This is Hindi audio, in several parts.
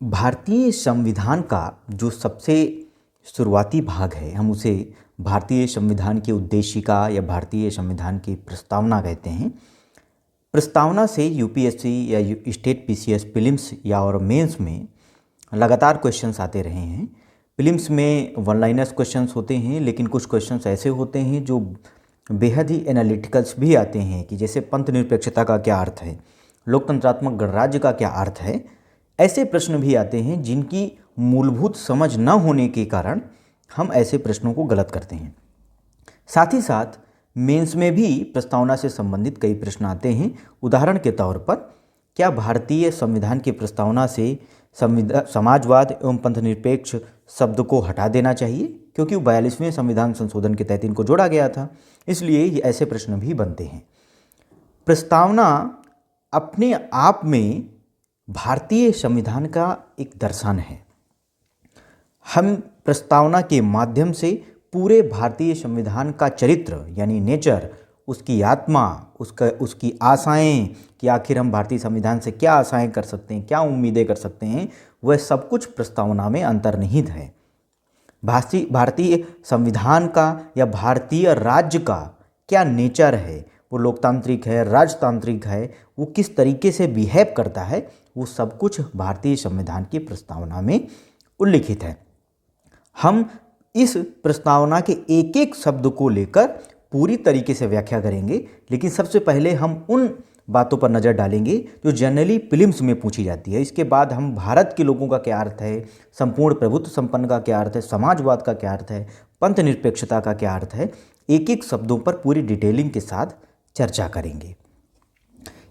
भारतीय संविधान का जो सबसे शुरुआती भाग है, हम उसे भारतीय संविधान की उद्देशिका या भारतीय संविधान की प्रस्तावना कहते हैं। प्रस्तावना से यूपीएससी या स्टेट पीसीएस प्रीलिम्स या और मेंस में लगातार क्वेश्चंस आते रहे हैं। प्रीलिम्स में वन लाइनर्स क्वेश्चंस होते हैं, लेकिन कुछ क्वेश्चंस ऐसे होते हैं जो बेहद ही एनालिटिकल्स भी आते हैं कि जैसे पंथ निरपेक्षता का क्या अर्थ है, लोकतंत्रात्मक गणराज्य का क्या अर्थ है। ऐसे प्रश्न भी आते हैं जिनकी मूलभूत समझ न होने के कारण हम ऐसे प्रश्नों को गलत करते हैं। साथ ही साथ मेंस में भी प्रस्तावना से संबंधित कई प्रश्न आते हैं। उदाहरण के तौर पर, क्या भारतीय संविधान की प्रस्तावना से समाजवाद एवं पंथनिरपेक्ष शब्द को हटा देना चाहिए, क्योंकि 42वें संविधान संशोधन के तहत इनको जोड़ा गया था। इसलिए ये ऐसे प्रश्न भी बनते हैं। प्रस्तावना अपने आप में भारतीय संविधान का एक दर्शन है। हम प्रस्तावना के माध्यम से पूरे भारतीय संविधान का चरित्र यानी नेचर, उसकी आत्मा, उसकी आशाएं कि आखिर हम भारतीय संविधान से क्या आशाएं कर सकते हैं, क्या उम्मीदें कर सकते हैं, वह सब कुछ प्रस्तावना में अंतर्निहित है। भारतीय संविधान का या भारतीय राज्य का क्या नेचर है, वो लोकतांत्रिक है, राजतांत्रिक है, वो किस तरीके से बिहेव करता है, वो सब कुछ भारतीय संविधान की प्रस्तावना में उल्लिखित है। हम इस प्रस्तावना के एक एक शब्द को लेकर पूरी तरीके से व्याख्या करेंगे, लेकिन सबसे पहले हम उन बातों पर नज़र डालेंगे जो जनरली प्रीलिम्स में पूछी जाती है। इसके बाद हम भारत के लोगों का क्या अर्थ है, संपूर्ण प्रभुत्व संपन्न का क्या अर्थ है, समाजवाद का क्या अर्थ है, पंथ निरपेक्षता का क्या अर्थ है, एक एक शब्दों पर पूरी डिटेलिंग के साथ चर्चा करेंगे।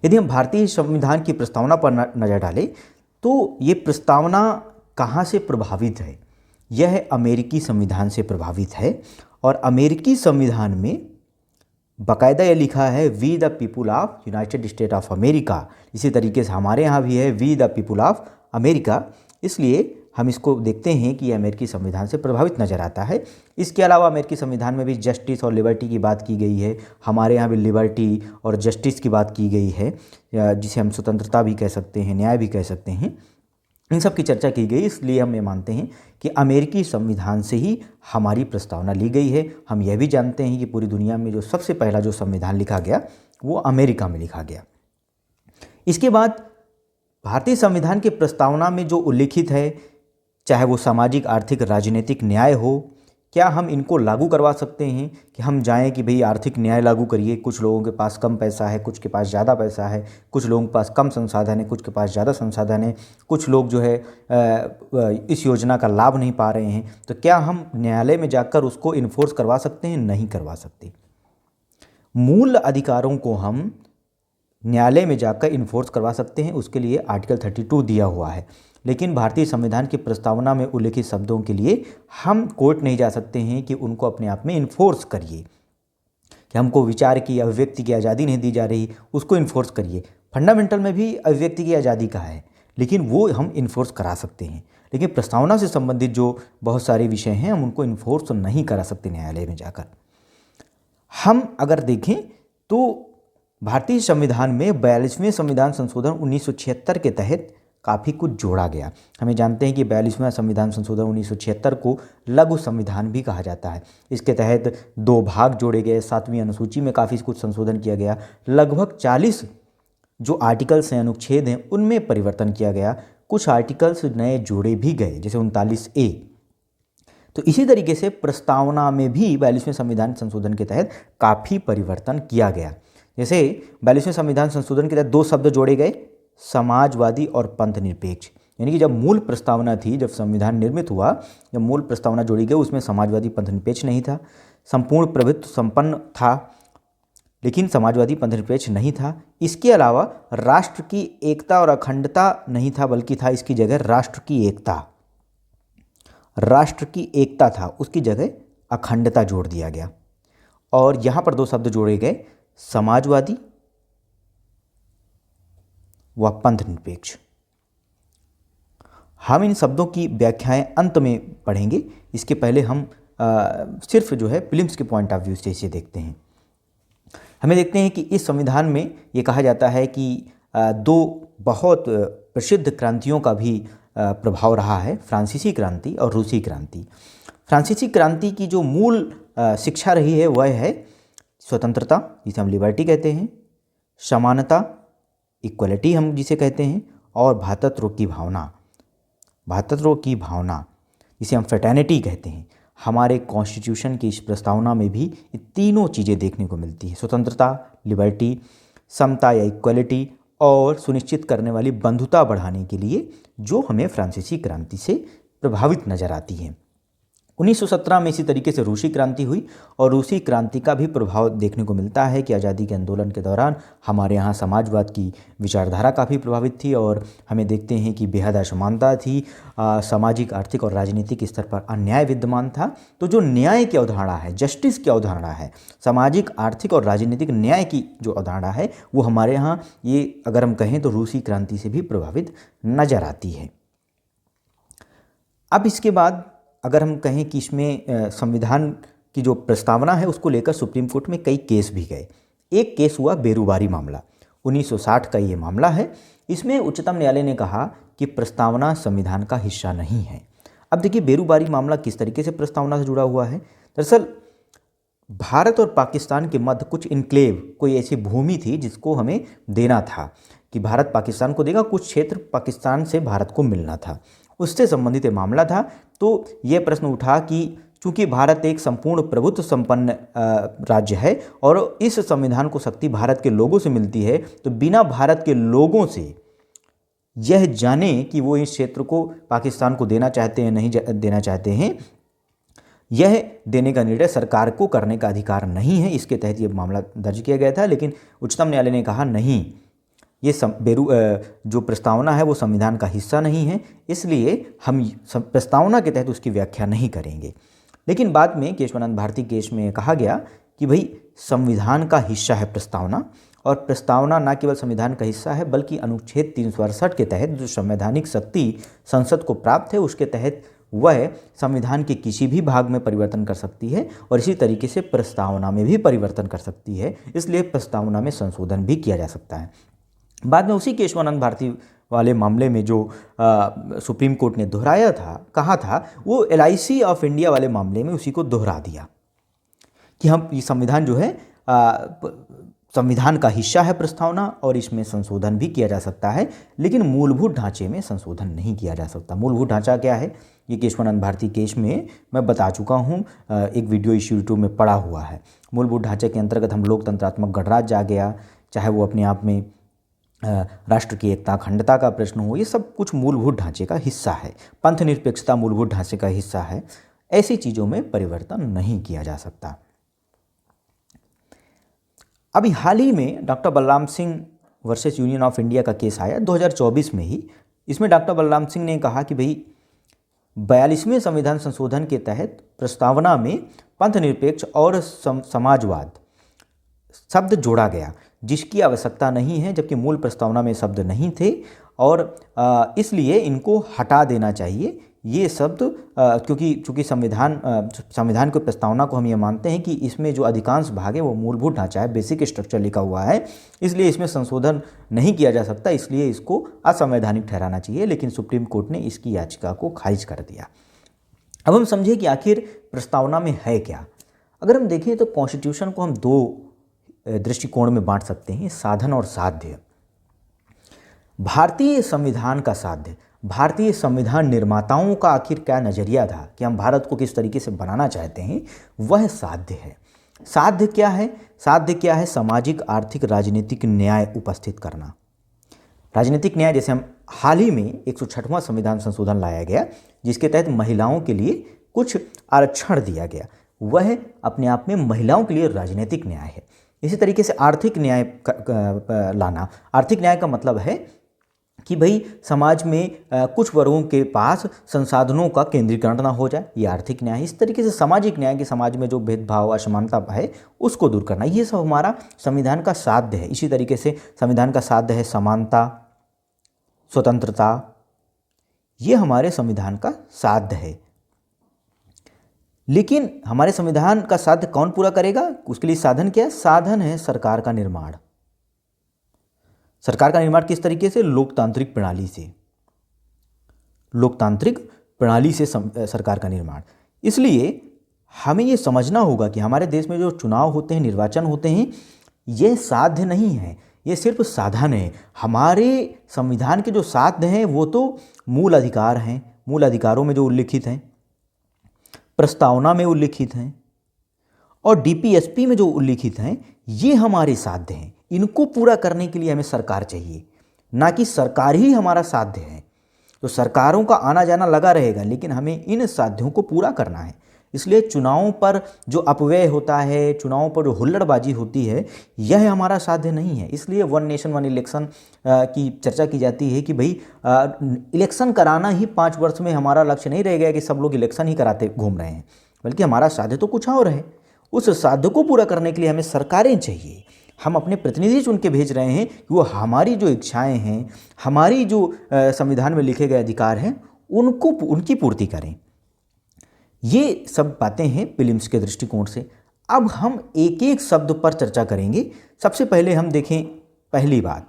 यदि हम भारतीय संविधान की प्रस्तावना पर नज़र डालें तो ये प्रस्तावना कहाँ से प्रभावित है? यह अमेरिकी संविधान से प्रभावित है। और अमेरिकी संविधान में बाकायदा यह लिखा है we the people of United State of America. इसी तरीके से हमारे यहाँ भी है we the people of America. इसलिए हम इसको देखते हैं कि यह अमेरिकी संविधान से प्रभावित नज़र आता है। इसके अलावा अमेरिकी संविधान में भी जस्टिस और लिबर्टी की बात की गई है। हमारे यहाँ भी लिबर्टी और जस्टिस की बात की गई है, जिसे हम स्वतंत्रता भी कह सकते हैं, न्याय भी कह सकते हैं। इन सब की चर्चा की गई। इसलिए हम ये मानते हैं कि अमेरिकी संविधान से ही हमारी प्रस्तावना ली गई है। हम यह भी जानते हैं कि पूरी दुनिया में जो सबसे पहला जो संविधान लिखा गया वो अमेरिका में लिखा गया। इसके बाद भारतीय संविधान की प्रस्तावना में जो उल्लिखित है, चाहे वो सामाजिक, आर्थिक, राजनीतिक न्याय हो, क्या हम इनको लागू करवा सकते हैं कि हम जाएं कि भाई आर्थिक न्याय लागू करिए। कुछ लोगों के पास कम पैसा है, कुछ के पास ज़्यादा पैसा है, कुछ लोगों के पास कम संसाधन है, कुछ के पास ज़्यादा संसाधन है, कुछ लोग जो है इस योजना का लाभ नहीं पा रहे हैं, तो क्या हम न्यायालय में जाकर उसको इन्फोर्स करवा सकते हैं? नहीं करवा सकते। मूल अधिकारों को हम न्यायालय में जाकर इन्फोर्स करवा सकते हैं, उसके लिए आर्टिकल 32 दिया हुआ है। लेकिन भारतीय संविधान की प्रस्तावना में उल्लिखित शब्दों के लिए हम कोर्ट नहीं जा सकते हैं कि उनको अपने आप में इन्फोर्स करिए, कि हमको विचार की, अभिव्यक्ति की आज़ादी नहीं दी जा रही, उसको इन्फोर्स करिए। फंडामेंटल में भी अभिव्यक्ति की आज़ादी का है, लेकिन वो हम इन्फोर्स करा सकते हैं। लेकिन प्रस्तावना से संबंधित जो बहुत सारे विषय हैं, हम उनको इन्फोर्स नहीं करा सकते न्यायालय में जाकर। हम अगर देखें तो भारतीय संविधान में 42वें संविधान संशोधन 1976 के तहत काफ़ी कुछ जोड़ा गया। हमें जानते हैं कि 42वां संविधान संशोधन 1976 को लघु संविधान भी कहा जाता है। इसके तहत 2 भाग जोड़े गए। 7वीं अनुसूची में काफ़ी कुछ संशोधन किया गया। लगभग 40 जो आर्टिकल्स हैं, अनुच्छेद हैं, उनमें परिवर्तन किया गया। कुछ आर्टिकल्स नए जोड़े भी गए, जैसे 39A। तो इसी तरीके से प्रस्तावना में भी 42वें संविधान संशोधन के तहत काफ़ी परिवर्तन किया गया। जैसे 42वें संविधान संशोधन के तहत 2 शब्द जोड़े गए, समाजवादी और पंथ निरपेक्ष। यानी कि जब मूल प्रस्तावना थी, जब संविधान निर्मित हुआ, जब मूल प्रस्तावना जोड़ी गई, उसमें समाजवादी पंथ निरपेक्ष नहीं था। संपूर्ण प्रभुत्व संपन्न था, लेकिन समाजवादी पंथ निरपेक्ष नहीं था। इसके अलावा राष्ट्र की एकता और अखंडता नहीं था, बल्कि था इसकी जगह राष्ट्र की एकता। राष्ट्र की एकता था, उसकी जगह अखंडता जोड़ दिया गया। और यहाँ पर 2 शब्द जोड़े गए, समाजवादी व पंथ निरपेक्ष। हम इन शब्दों की व्याख्याएं अंत में पढ़ेंगे। इसके पहले हम सिर्फ जो है प्रीलिम्स के पॉइंट ऑफ व्यू से इसे देखते हैं। हमें देखते हैं कि इस संविधान में ये कहा जाता है कि 2 बहुत प्रसिद्ध क्रांतियों का भी प्रभाव रहा है फ्रांसीसी क्रांति और रूसी क्रांति। फ्रांसीसी क्रांति की जो मूल शिक्षा रही है वह है स्वतंत्रता, जिसे हम लिबर्टी कहते हैं, समानता, इक्वलिटी हम जिसे कहते हैं, और भ्रातृत्व की भावना, जिसे हम फ्रेटर्निटी कहते हैं। हमारे कॉन्स्टिट्यूशन की इस प्रस्तावना में भी ये तीनों चीज़ें देखने को मिलती है, स्वतंत्रता, लिबर्टी, समता या इक्वलिटी, और सुनिश्चित करने वाली बंधुता बढ़ाने के लिए, जो हमें फ्रांसीसी क्रांति से प्रभावित नज़र आती है। 1917 में इसी तरीके से रूसी क्रांति हुई, और रूसी क्रांति का भी प्रभाव देखने को मिलता है कि आज़ादी के आंदोलन के दौरान हमारे यहाँ समाजवाद की विचारधारा काफ़ी प्रभावित थी, और हमें देखते हैं कि बेहद असमानता थी, सामाजिक, आर्थिक और राजनीतिक स्तर पर अन्याय विद्यमान था। तो जो न्याय की अवधारणा है, जस्टिस की अवधारणा है, सामाजिक, आर्थिक और राजनीतिक न्याय की जो अवधारणा है, वो हमारे यहाँ ये अगर हम कहें तो रूसी क्रांति से भी प्रभावित नज़र आती है। अब इसके बाद अगर हम कहें कि इसमें संविधान की जो प्रस्तावना है उसको लेकर सुप्रीम कोर्ट में कई केस भी गए। एक केस हुआ बेरुबारी मामला, 1960 का ये मामला है। इसमें उच्चतम न्यायालय ने कहा कि प्रस्तावना संविधान का हिस्सा नहीं है। अब देखिए बेरुबारी मामला किस तरीके से प्रस्तावना से जुड़ा हुआ है। दरअसल भारत और पाकिस्तान के मध्य कुछ इनक्लेव, कोई ऐसी भूमि थी जिसको हमें देना था, कि भारत पाकिस्तान को देगा, कुछ क्षेत्र पाकिस्तान से भारत को मिलना था, उससे संबंधित ये मामला था। तो ये प्रश्न उठा कि चूंकि भारत एक संपूर्ण प्रभुत्व संपन्न राज्य है और इस संविधान को शक्ति भारत के लोगों से मिलती है, तो बिना भारत के लोगों से यह जाने कि वो इस क्षेत्र को पाकिस्तान को देना चाहते हैं नहीं देना चाहते हैं, यह देने का निर्णय सरकार को करने का अधिकार नहीं है। इसके तहत ये मामला दर्ज किया गया था, लेकिन उच्चतम न्यायालय ने कहा नहीं, ये जो प्रस्तावना है वो संविधान का हिस्सा नहीं है, इसलिए हम प्रस्तावना के तहत उसकी व्याख्या नहीं करेंगे। लेकिन बाद में केशवानंद भारती केस में कहा गया कि भाई संविधान का हिस्सा है प्रस्तावना, और प्रस्तावना न केवल संविधान का हिस्सा है बल्कि अनुच्छेद 368 के तहत जो संवैधानिक शक्ति संसद को प्राप्त है उसके तहत वह संविधान के किसी भी भाग में परिवर्तन कर सकती है, और इसी तरीके से प्रस्तावना में भी परिवर्तन कर सकती है, इसलिए प्रस्तावना में संशोधन भी किया जा सकता है। बाद में उसी केशवानंद भारती वाले मामले में जो सुप्रीम कोर्ट ने दोहराया था, कहा था, वो LIC ऑफ इंडिया वाले मामले में उसी को दोहरा दिया कि हम ये संविधान जो है संविधान का हिस्सा है प्रस्तावना, और इसमें संशोधन भी किया जा सकता है, लेकिन मूलभूत ढांचे में संशोधन नहीं किया जा सकता। मूलभूत ढांचा क्या है, ये केशवानंद भारती केस में मैं बता चुका हूँ, एक वीडियो इस यूट्यूब में पड़ा हुआ है। मूलभूत ढांचे के अंतर्गत हम लोकतंत्रात्मक गणराज्य आ गया, चाहे वो अपने आप में राष्ट्र की एकता अखंडता का प्रश्न हो, ये सब कुछ मूलभूत ढांचे का हिस्सा है। पंथ निरपेक्षता मूलभूत ढांचे का हिस्सा है। ऐसी चीज़ों में परिवर्तन नहीं किया जा सकता। अभी हाल ही में doctor Balram Singh versus union of India का केस आया 2024 में ही। इसमें डॉक्टर बलराम सिंह ने कहा कि भाई 42वें संविधान संशोधन के तहत प्रस्तावना में पंथ निरपेक्ष और समाजवाद शब्द जोड़ा गया, जिसकी आवश्यकता नहीं है, जबकि मूल प्रस्तावना में शब्द नहीं थे, और इसलिए इनको हटा देना चाहिए ये शब्द, क्योंकि चूँकि संविधान की प्रस्तावना को हम ये मानते हैं कि इसमें जो अधिकांश भाग है वो मूलभूत ढांचा है, बेसिक स्ट्रक्चर लिखा हुआ है, इसलिए इसमें संशोधन नहीं किया जा सकता, इसलिए इसको असंवैधानिक ठहराना चाहिए। लेकिन सुप्रीम कोर्ट ने इसकी याचिका को खारिज कर दिया। अब हम समझे कि आखिर प्रस्तावना में है क्या। अगर हम देखें तो कॉन्स्टिट्यूशन को हम दो दृष्टिकोण में बांट सकते हैं, साधन और साध्य। भारतीय संविधान का साध्य, भारतीय संविधान निर्माताओं का आखिर क्या नज़रिया था कि हम भारत को किस तरीके से बनाना चाहते हैं, वह साध्य है। साध्य क्या है? साध्य क्या है? सामाजिक, आर्थिक, राजनीतिक न्याय उपस्थित करना। राजनीतिक न्याय, जैसे हम हाल ही में 106वां संविधान संशोधन लाया गया, जिसके तहत महिलाओं के लिए कुछ आरक्षण दिया गया, वह अपने आप में महिलाओं के लिए राजनीतिक न्याय है। इसी तरीके से आर्थिक न्याय लाना, आर्थिक न्याय का मतलब है कि भाई समाज में कुछ वर्गों के पास संसाधनों का केंद्रीकरण ना हो जाए, ये आर्थिक न्याय है। इस तरीके से सामाजिक न्याय, कि समाज में जो भेदभाव, असमानता है उसको दूर करना, ये सब हमारा संविधान का साध्य है। इसी तरीके से संविधान का साध्य है समानता, स्वतंत्रता, ये हमारे संविधान का साध्य है। लेकिन हमारे संविधान का साध्य कौन पूरा करेगा? उसके लिए साधन क्या है? साधन है सरकार का निर्माण। सरकार का निर्माण किस तरीके से? लोकतांत्रिक प्रणाली से। लोकतांत्रिक प्रणाली से सरकार का निर्माण। इसलिए हमें ये समझना होगा कि हमारे देश में जो चुनाव होते हैं, निर्वाचन होते हैं, ये साध्य नहीं है, ये सिर्फ साधन है। हमारे संविधान के जो साध्य हैं वो तो मूल अधिकार हैं, मूल अधिकारों में जो उल्लिखित हैं, प्रस्तावना में उल्लिखित हैं और डीपीएसपी में जो उल्लिखित हैं, ये हमारे साध्य हैं। इनको पूरा करने के लिए हमें सरकार चाहिए, ना कि सरकार ही हमारा साध्य है। तो सरकारों का आना जाना लगा रहेगा, लेकिन हमें इन साध्यों को पूरा करना है। इसलिए चुनावों पर जो अपव्यय होता है, चुनावों पर जो हुल्लड़बाजी होती है, यह हमारा साध्य नहीं है। इसलिए वन नेशन वन इलेक्शन की चर्चा की जाती है कि भाई इलेक्शन कराना ही 5 वर्ष में हमारा लक्ष्य नहीं रह गया कि सब लोग इलेक्शन ही कराते घूम रहे हैं, बल्कि हमारा साध्य तो कुछ और है। उस साध्य को पूरा करने के लिए हमें सरकारें चाहिए। हम अपने प्रतिनिधि चुन के भेज रहे हैं कि वो हमारी जो इच्छाएं हैं, हमारी जो संविधान में लिखे गए अधिकार हैं, उनकी पूर्ति करें। ये सब बातें हैं प्रीलिम्स के दृष्टिकोण से। अब हम एक एक शब्द पर चर्चा करेंगे। सबसे पहले हम देखें, पहली बात,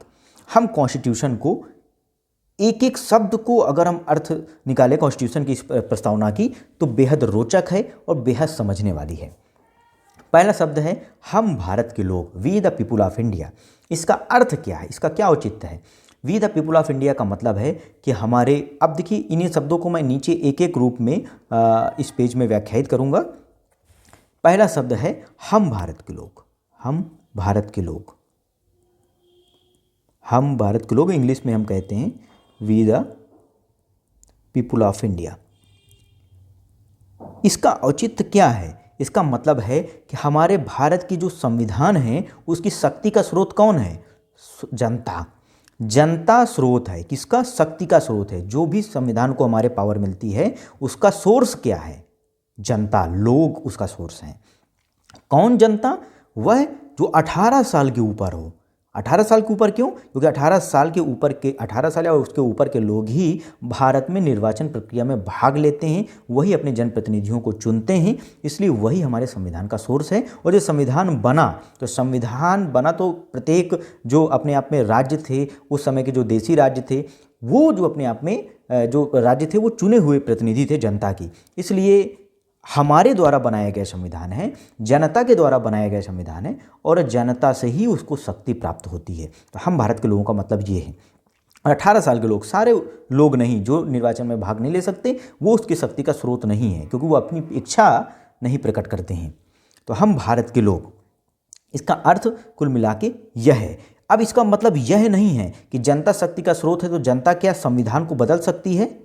हम कॉन्स्टिट्यूशन को एक एक शब्द को अगर हम अर्थ निकालें कॉन्स्टिट्यूशन की प्रस्तावना की, तो बेहद रोचक है और बेहद समझने वाली है। पहला शब्द है हम भारत के लोग, we the people of India. इसका अर्थ क्या है, इसका क्या औचित्य है? We the people of India का मतलब है कि हमारे, अब देखिए इन्हीं शब्दों को मैं नीचे एक एक रूप में इस पेज में व्याख्यायित करूंगा। पहला शब्द है हम भारत के लोग, हम भारत के लोग, हम भारत के लोग, इंग्लिश में हम कहते हैं we the people of India. इसका औचित्य क्या है? इसका मतलब है कि हमारे भारत की जो संविधान है उसकी शक्ति का स्रोत कौन है? जनता। जनता स्रोत है। किसका? शक्ति का स्रोत है। जो भी संविधान को हमारे पावर मिलती है उसका सोर्स क्या है? जनता, लोग उसका सोर्स है। कौन जनता? वह जो 18 साल के ऊपर हो। 18 साल के ऊपर क्यों? क्योंकि 18 साल के ऊपर के, 18 साल या उसके ऊपर के लोग ही भारत में निर्वाचन प्रक्रिया में भाग लेते हैं, वही अपने जनप्रतिनिधियों को चुनते हैं। इसलिए वही हमारे संविधान का सोर्स है। और जो संविधान बना, तो संविधान बना तो प्रत्येक जो अपने आप में राज्य थे, उस समय के जो देशी राज्य थे, वो जो अपने आप में जो राज्य थे वो चुने हुए प्रतिनिधि थे जनता की। इसलिए हमारे द्वारा बनाया गया संविधान है, जनता के द्वारा बनाया गया संविधान है, और जनता से ही उसको शक्ति प्राप्त होती है। तो हम भारत के लोगों का मतलब ये है। 18 साल के लोग, सारे लोग नहीं, जो निर्वाचन में भाग नहीं ले सकते, वो उसकी शक्ति का स्रोत नहीं है, क्योंकि वो अपनी इच्छा नहीं प्रकट करते हैं। तो हम भारत के लोग, इसका अर्थ कुल मिला के यह है। अब इसका मतलब यह नहीं है कि जनता शक्ति का स्रोत है तो जनता क्या संविधान को बदल सकती है?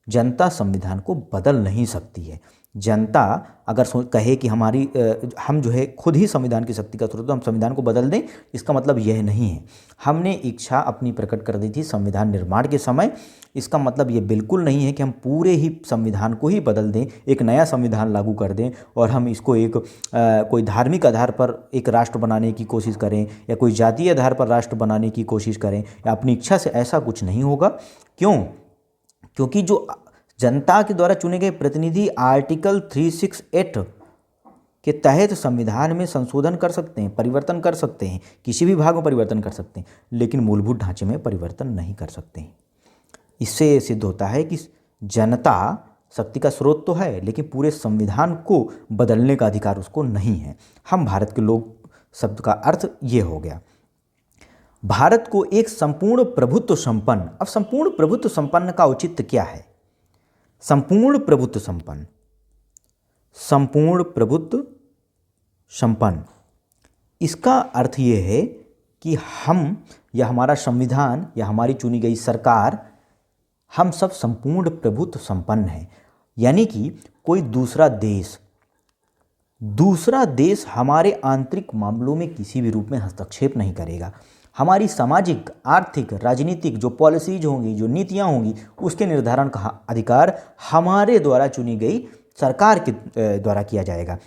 जनता संविधान को बदल नहीं सकती है। जनता अगर कहे कि हम जो है खुद ही संविधान की शक्ति का स्रोत, तो हम संविधान को बदल दें, इसका मतलब यह नहीं है। हमने इच्छा अपनी प्रकट कर दी थी संविधान निर्माण के समय। इसका मतलब ये बिल्कुल नहीं है कि हम पूरे ही संविधान को ही बदल दें, एक नया संविधान लागू कर दें और हम इसको एक कोई धार्मिक आधार पर एक राष्ट्र बनाने की कोशिश करें, या कोई जातीय आधार पर राष्ट्र बनाने की कोशिश करें, या अपनी इच्छा से। ऐसा कुछ नहीं होगा। क्यों? क्योंकि जो जनता के द्वारा चुने गए प्रतिनिधि आर्टिकल 368 के तहत संविधान में संशोधन कर सकते हैं, परिवर्तन कर सकते हैं, किसी भी भाग में परिवर्तन कर सकते हैं, लेकिन मूलभूत ढांचे में परिवर्तन नहीं कर सकते हैं। इससे सिद्ध होता है कि जनता शक्ति का स्रोत तो है, लेकिन पूरे संविधान को बदलने का अधिकार उसको नहीं है। हम भारत के लोग शब्द का अर्थ ये हो गया। भारत को एक संपूर्ण प्रभुत्व संपन्न, अब संपूर्ण प्रभुत्व संपन्न का औचित्य क्या है? संपूर्ण प्रभुत्व संपन्न, संपूर्ण प्रभुत्व संपन्न, इसका अर्थ ये है कि हम या हमारा संविधान या हमारी चुनी गई सरकार, हम सब संपूर्ण प्रभुत्व संपन्न हैं। यानी कि कोई दूसरा देश हमारे आंतरिक मामलों में किसी भी रूप में हस्तक्षेप नहीं करेगा। हमारी सामाजिक, आर्थिक, राजनीतिक जो पॉलिसीज होंगी, जो नीतियां होंगी, उसके निर्धारण का अधिकार हमारे द्वारा चुनी गई सरकार के द्वारा किया जाएगा।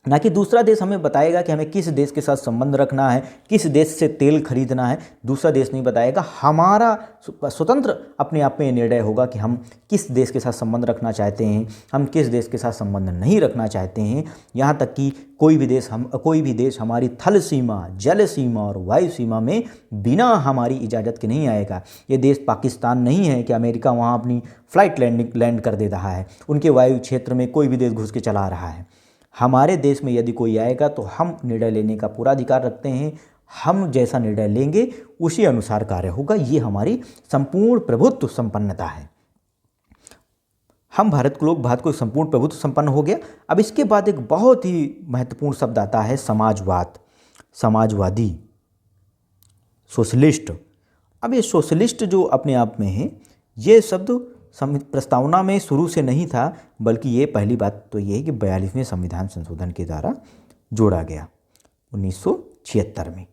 ना कि दूसरा देश हमें बताएगा कि हमें किस देश के साथ संबंध रखना है, किस देश से तेल खरीदना है, दूसरा देश नहीं बताएगा। हमारा स्वतंत्र अपने आप में ये निर्णय होगा कि हम किस देश के साथ संबंध रखना चाहते हैं, हम किस देश के साथ संबंध नहीं रखना चाहते हैं। यहाँ तक कि कोई भी देश हमारी थल सीमा, जल सीमा और वायु सीमा में बिना हमारी इजाज़त के नहीं आएगा। ये देश पाकिस्तान नहीं है कि अमेरिका वहाँ अपनी फ़्लाइट लैंड कर दे रहा है, उनके वायु क्षेत्र में कोई भी देश घुस के चला रहा है। हमारे देश में यदि कोई आएगा तो हम निर्णय लेने का पूरा अधिकार रखते हैं। हम जैसा निर्णय लेंगे उसी अनुसार कार्य होगा। ये हमारी संपूर्ण प्रभुत्व संपन्नता है। हम भारत को संपूर्ण प्रभुत्व संपन्न हो गया। अब इसके बाद एक बहुत ही महत्वपूर्ण शब्द आता है समाजवाद, समाजवादी, सोशलिस्ट। अब ये सोशलिस्ट जो अपने आप में है, ये शब्द प्रस्तावना में शुरू से नहीं था, बल्कि ये पहली बात तो ये है कि 42वें संविधान संशोधन के द्वारा जोड़ा गया 1976 में।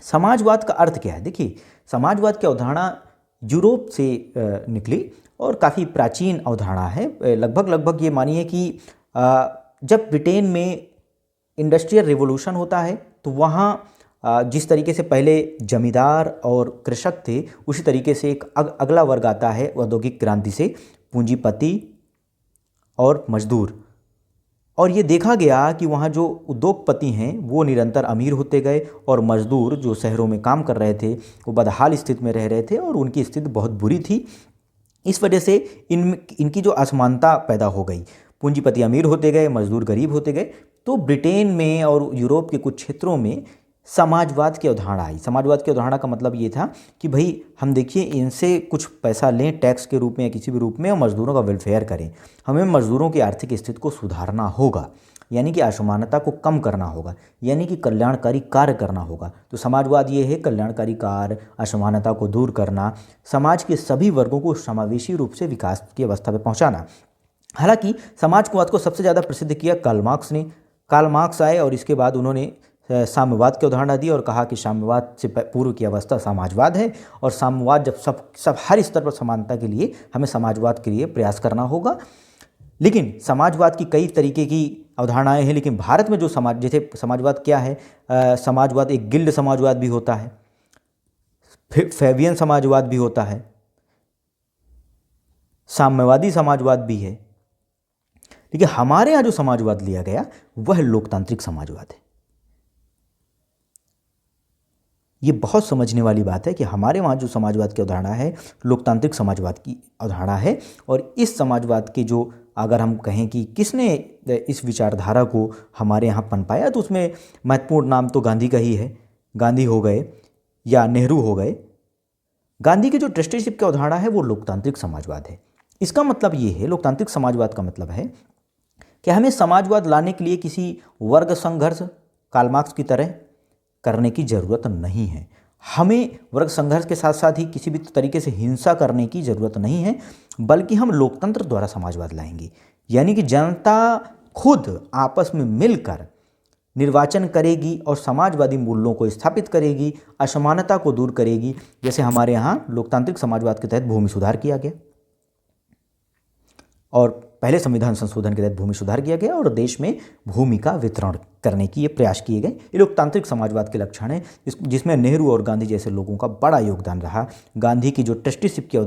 समाजवाद का अर्थ क्या है? देखिए, समाजवाद की अवधारणा यूरोप से निकली और काफ़ी प्राचीन अवधारणा है। लगभग ये मानिए कि जब ब्रिटेन में इंडस्ट्रियल रिवॉल्यूशन होता है तो वहाँ जिस तरीके से पहले जमींदार और कृषक थे, उसी तरीके से एक अगला वर्ग आता है औद्योगिक क्रांति से, पूंजीपति और मजदूर। और ये देखा गया कि वहाँ जो उद्योगपति हैं वो निरंतर अमीर होते गए और मजदूर जो शहरों में काम कर रहे थे वो बदहाल स्थिति में रह रहे थे और उनकी स्थिति बहुत बुरी थी। इस वजह से इनकी जो असमानता पैदा हो गई, पूंजीपति अमीर होते गए, मजदूर गरीब होते गए। तो ब्रिटेन में और यूरोप के कुछ क्षेत्रों में समाजवाद की अवधारणा आई। समाजवाद की अवधारणा का मतलब ये था कि भाई हम देखिए इनसे कुछ पैसा लें टैक्स के रूप में या किसी भी रूप में और मजदूरों का वेलफेयर करें। हमें मजदूरों की आर्थिक स्थिति को सुधारना होगा, यानी कि असमानता को कम करना होगा, यानी कि कल्याणकारी कार्य करना होगा। तो समाजवाद ये है कल्याणकारी कार्य, असमानता को दूर करना, समाज के सभी वर्गों को समावेशी रूप से विकास की अवस्था में पहुँचाना। हालांकि समाजवाद को सबसे ज़्यादा प्रसिद्ध किया कार्ल मार्क्स ने। कार्ल मार्क्स आए और इसके बाद उन्होंने साम्यवाद की अवधारणा दी और कहा कि साम्यवाद से पूर्व की अवस्था समाजवाद है और साम्यवाद जब सब हर स्तर पर समानता के लिए हमें समाजवाद के लिए प्रयास करना होगा। लेकिन समाजवाद की कई तरीके की अवधारणाएं हैं, लेकिन भारत में जो जैसे समाजवाद क्या है, समाजवाद एक गिल्ड समाजवाद भी होता है, फैबियन समाजवाद भी होता है, साम्यवादी समाजवाद भी है। लेकिन हमारे यहाँ जो समाजवाद लिया गया वह लोकतांत्रिक समाजवाद है। ये बहुत समझने वाली बात है कि हमारे वहाँ जो समाजवाद की अवधारणा है लोकतांत्रिक समाजवाद की अवधारणा है। और इस समाजवाद के जो अगर हम कहें कि किसने इस विचारधारा को हमारे यहाँ पनपाया तो उसमें महत्वपूर्ण नाम तो गांधी का ही है। गांधी हो गए या नेहरू हो गए। गांधी की जो ट्रस्टीशिप की अवधारणा है वो लोकतांत्रिक समाजवाद है। इसका मतलब ये है, लोकतांत्रिक समाजवाद का मतलब है कि हमें समाजवाद लाने के लिए किसी वर्ग संघर्ष कार्ल मार्क्स की तरह करने की ज़रूरत नहीं है। हमें वर्ग संघर्ष के साथ साथ ही किसी भी तरीके से हिंसा करने की ज़रूरत नहीं है, बल्कि हम लोकतंत्र द्वारा समाजवाद लाएंगे। यानी कि जनता खुद आपस में मिलकर निर्वाचन करेगी और समाजवादी मूल्यों को स्थापित करेगी, असमानता को दूर करेगी। जैसे हमारे यहाँ लोकतांत्रिक समाजवाद के तहत भूमि सुधार किया गया और पहले संविधान संशोधन के तहत भूमि सुधार किया गया और देश में भूमि का वितरण करने की ये प्रयास किए गए। ये लोकतांत्रिक समाजवाद के लक्षण हैं जिसमें नेहरू और गांधी जैसे लोगों का बड़ा योगदान रहा। गांधी की जो ट्रस्टीशिप की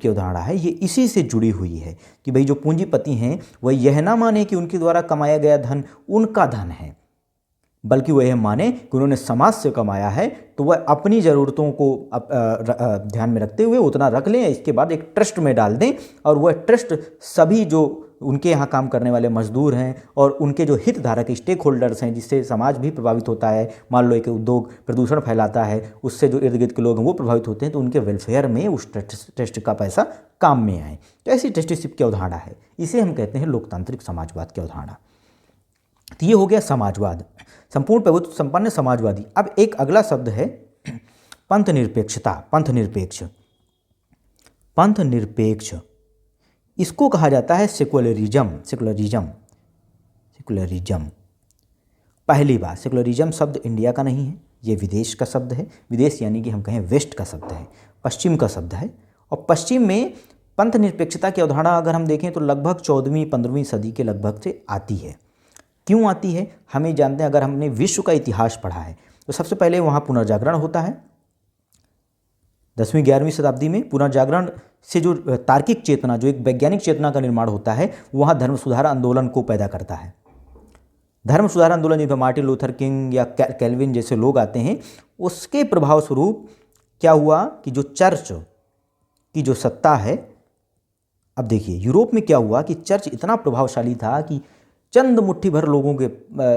अवधारणा है ये इसी से जुड़ी हुई है कि भाई जो पूंजीपति हैं वह यह ना माने कि उनके द्वारा कमाया गया धन उनका धन है, बल्कि वह यह माने कि उन्होंने समाज से कमाया है तो वह अपनी ज़रूरतों को ध्यान में रखते हुए उतना रख लें, इसके बाद एक ट्रस्ट में डाल दें और वह ट्रस्ट सभी जो उनके यहाँ काम करने वाले मजदूर हैं और उनके जो हितधारक स्टेक होल्डर्स हैं, जिससे समाज भी प्रभावित होता है। मान लो एक उद्योग प्रदूषण फैलाता है, उससे जो इर्द गिर्द के लोग हैं वो प्रभावित होते हैं, तो उनके वेलफेयर में उस ट्रस्ट का पैसा काम में आए। तो ऐसी ट्रस्टीशिप की अवधारणा है, इसे हम कहते हैं लोकतांत्रिक समाजवाद की अवधारणा। तो ये हो गया समाजवाद, संपूर्ण प्रभुत्व संपन्न समाजवादी। अब एक अगला शब्द है पंथ निरपेक्षता, पंथ निरपेक्ष। इसको कहा जाता है सेकुलरिज्म। पहली बात, सेकुलरिज्म शब्द इंडिया का नहीं है, ये विदेश का शब्द है। विदेश यानी कि हम कहें वेस्ट का शब्द है, पश्चिम का शब्द है। और पश्चिम में पंथ निरपेक्षता की अवधारणा अगर हम देखें तो लगभग 14वीं 15वीं सदी के लगभग से आती है। क्यों आती है? हमें जानते हैं, अगर हमने विश्व का इतिहास पढ़ा है तो सबसे पहले वहाँ पुनर्जागरण होता है। 10वीं 11वीं शताब्दी में पुनर्जागरण से जो तार्किक चेतना, जो एक वैज्ञानिक चेतना का निर्माण होता है, वहाँ धर्म सुधार आंदोलन को पैदा करता है। धर्म सुधार आंदोलन जिसमें मार्टिन लूथर किंग या कैल्विन जैसे लोग आते हैं, उसके प्रभाव स्वरूप क्या हुआ कि जो चर्च की जो सत्ता है, अब देखिए यूरोप में क्या हुआ कि चर्च इतना प्रभावशाली था कि चंद मुट्ठी भर लोगों के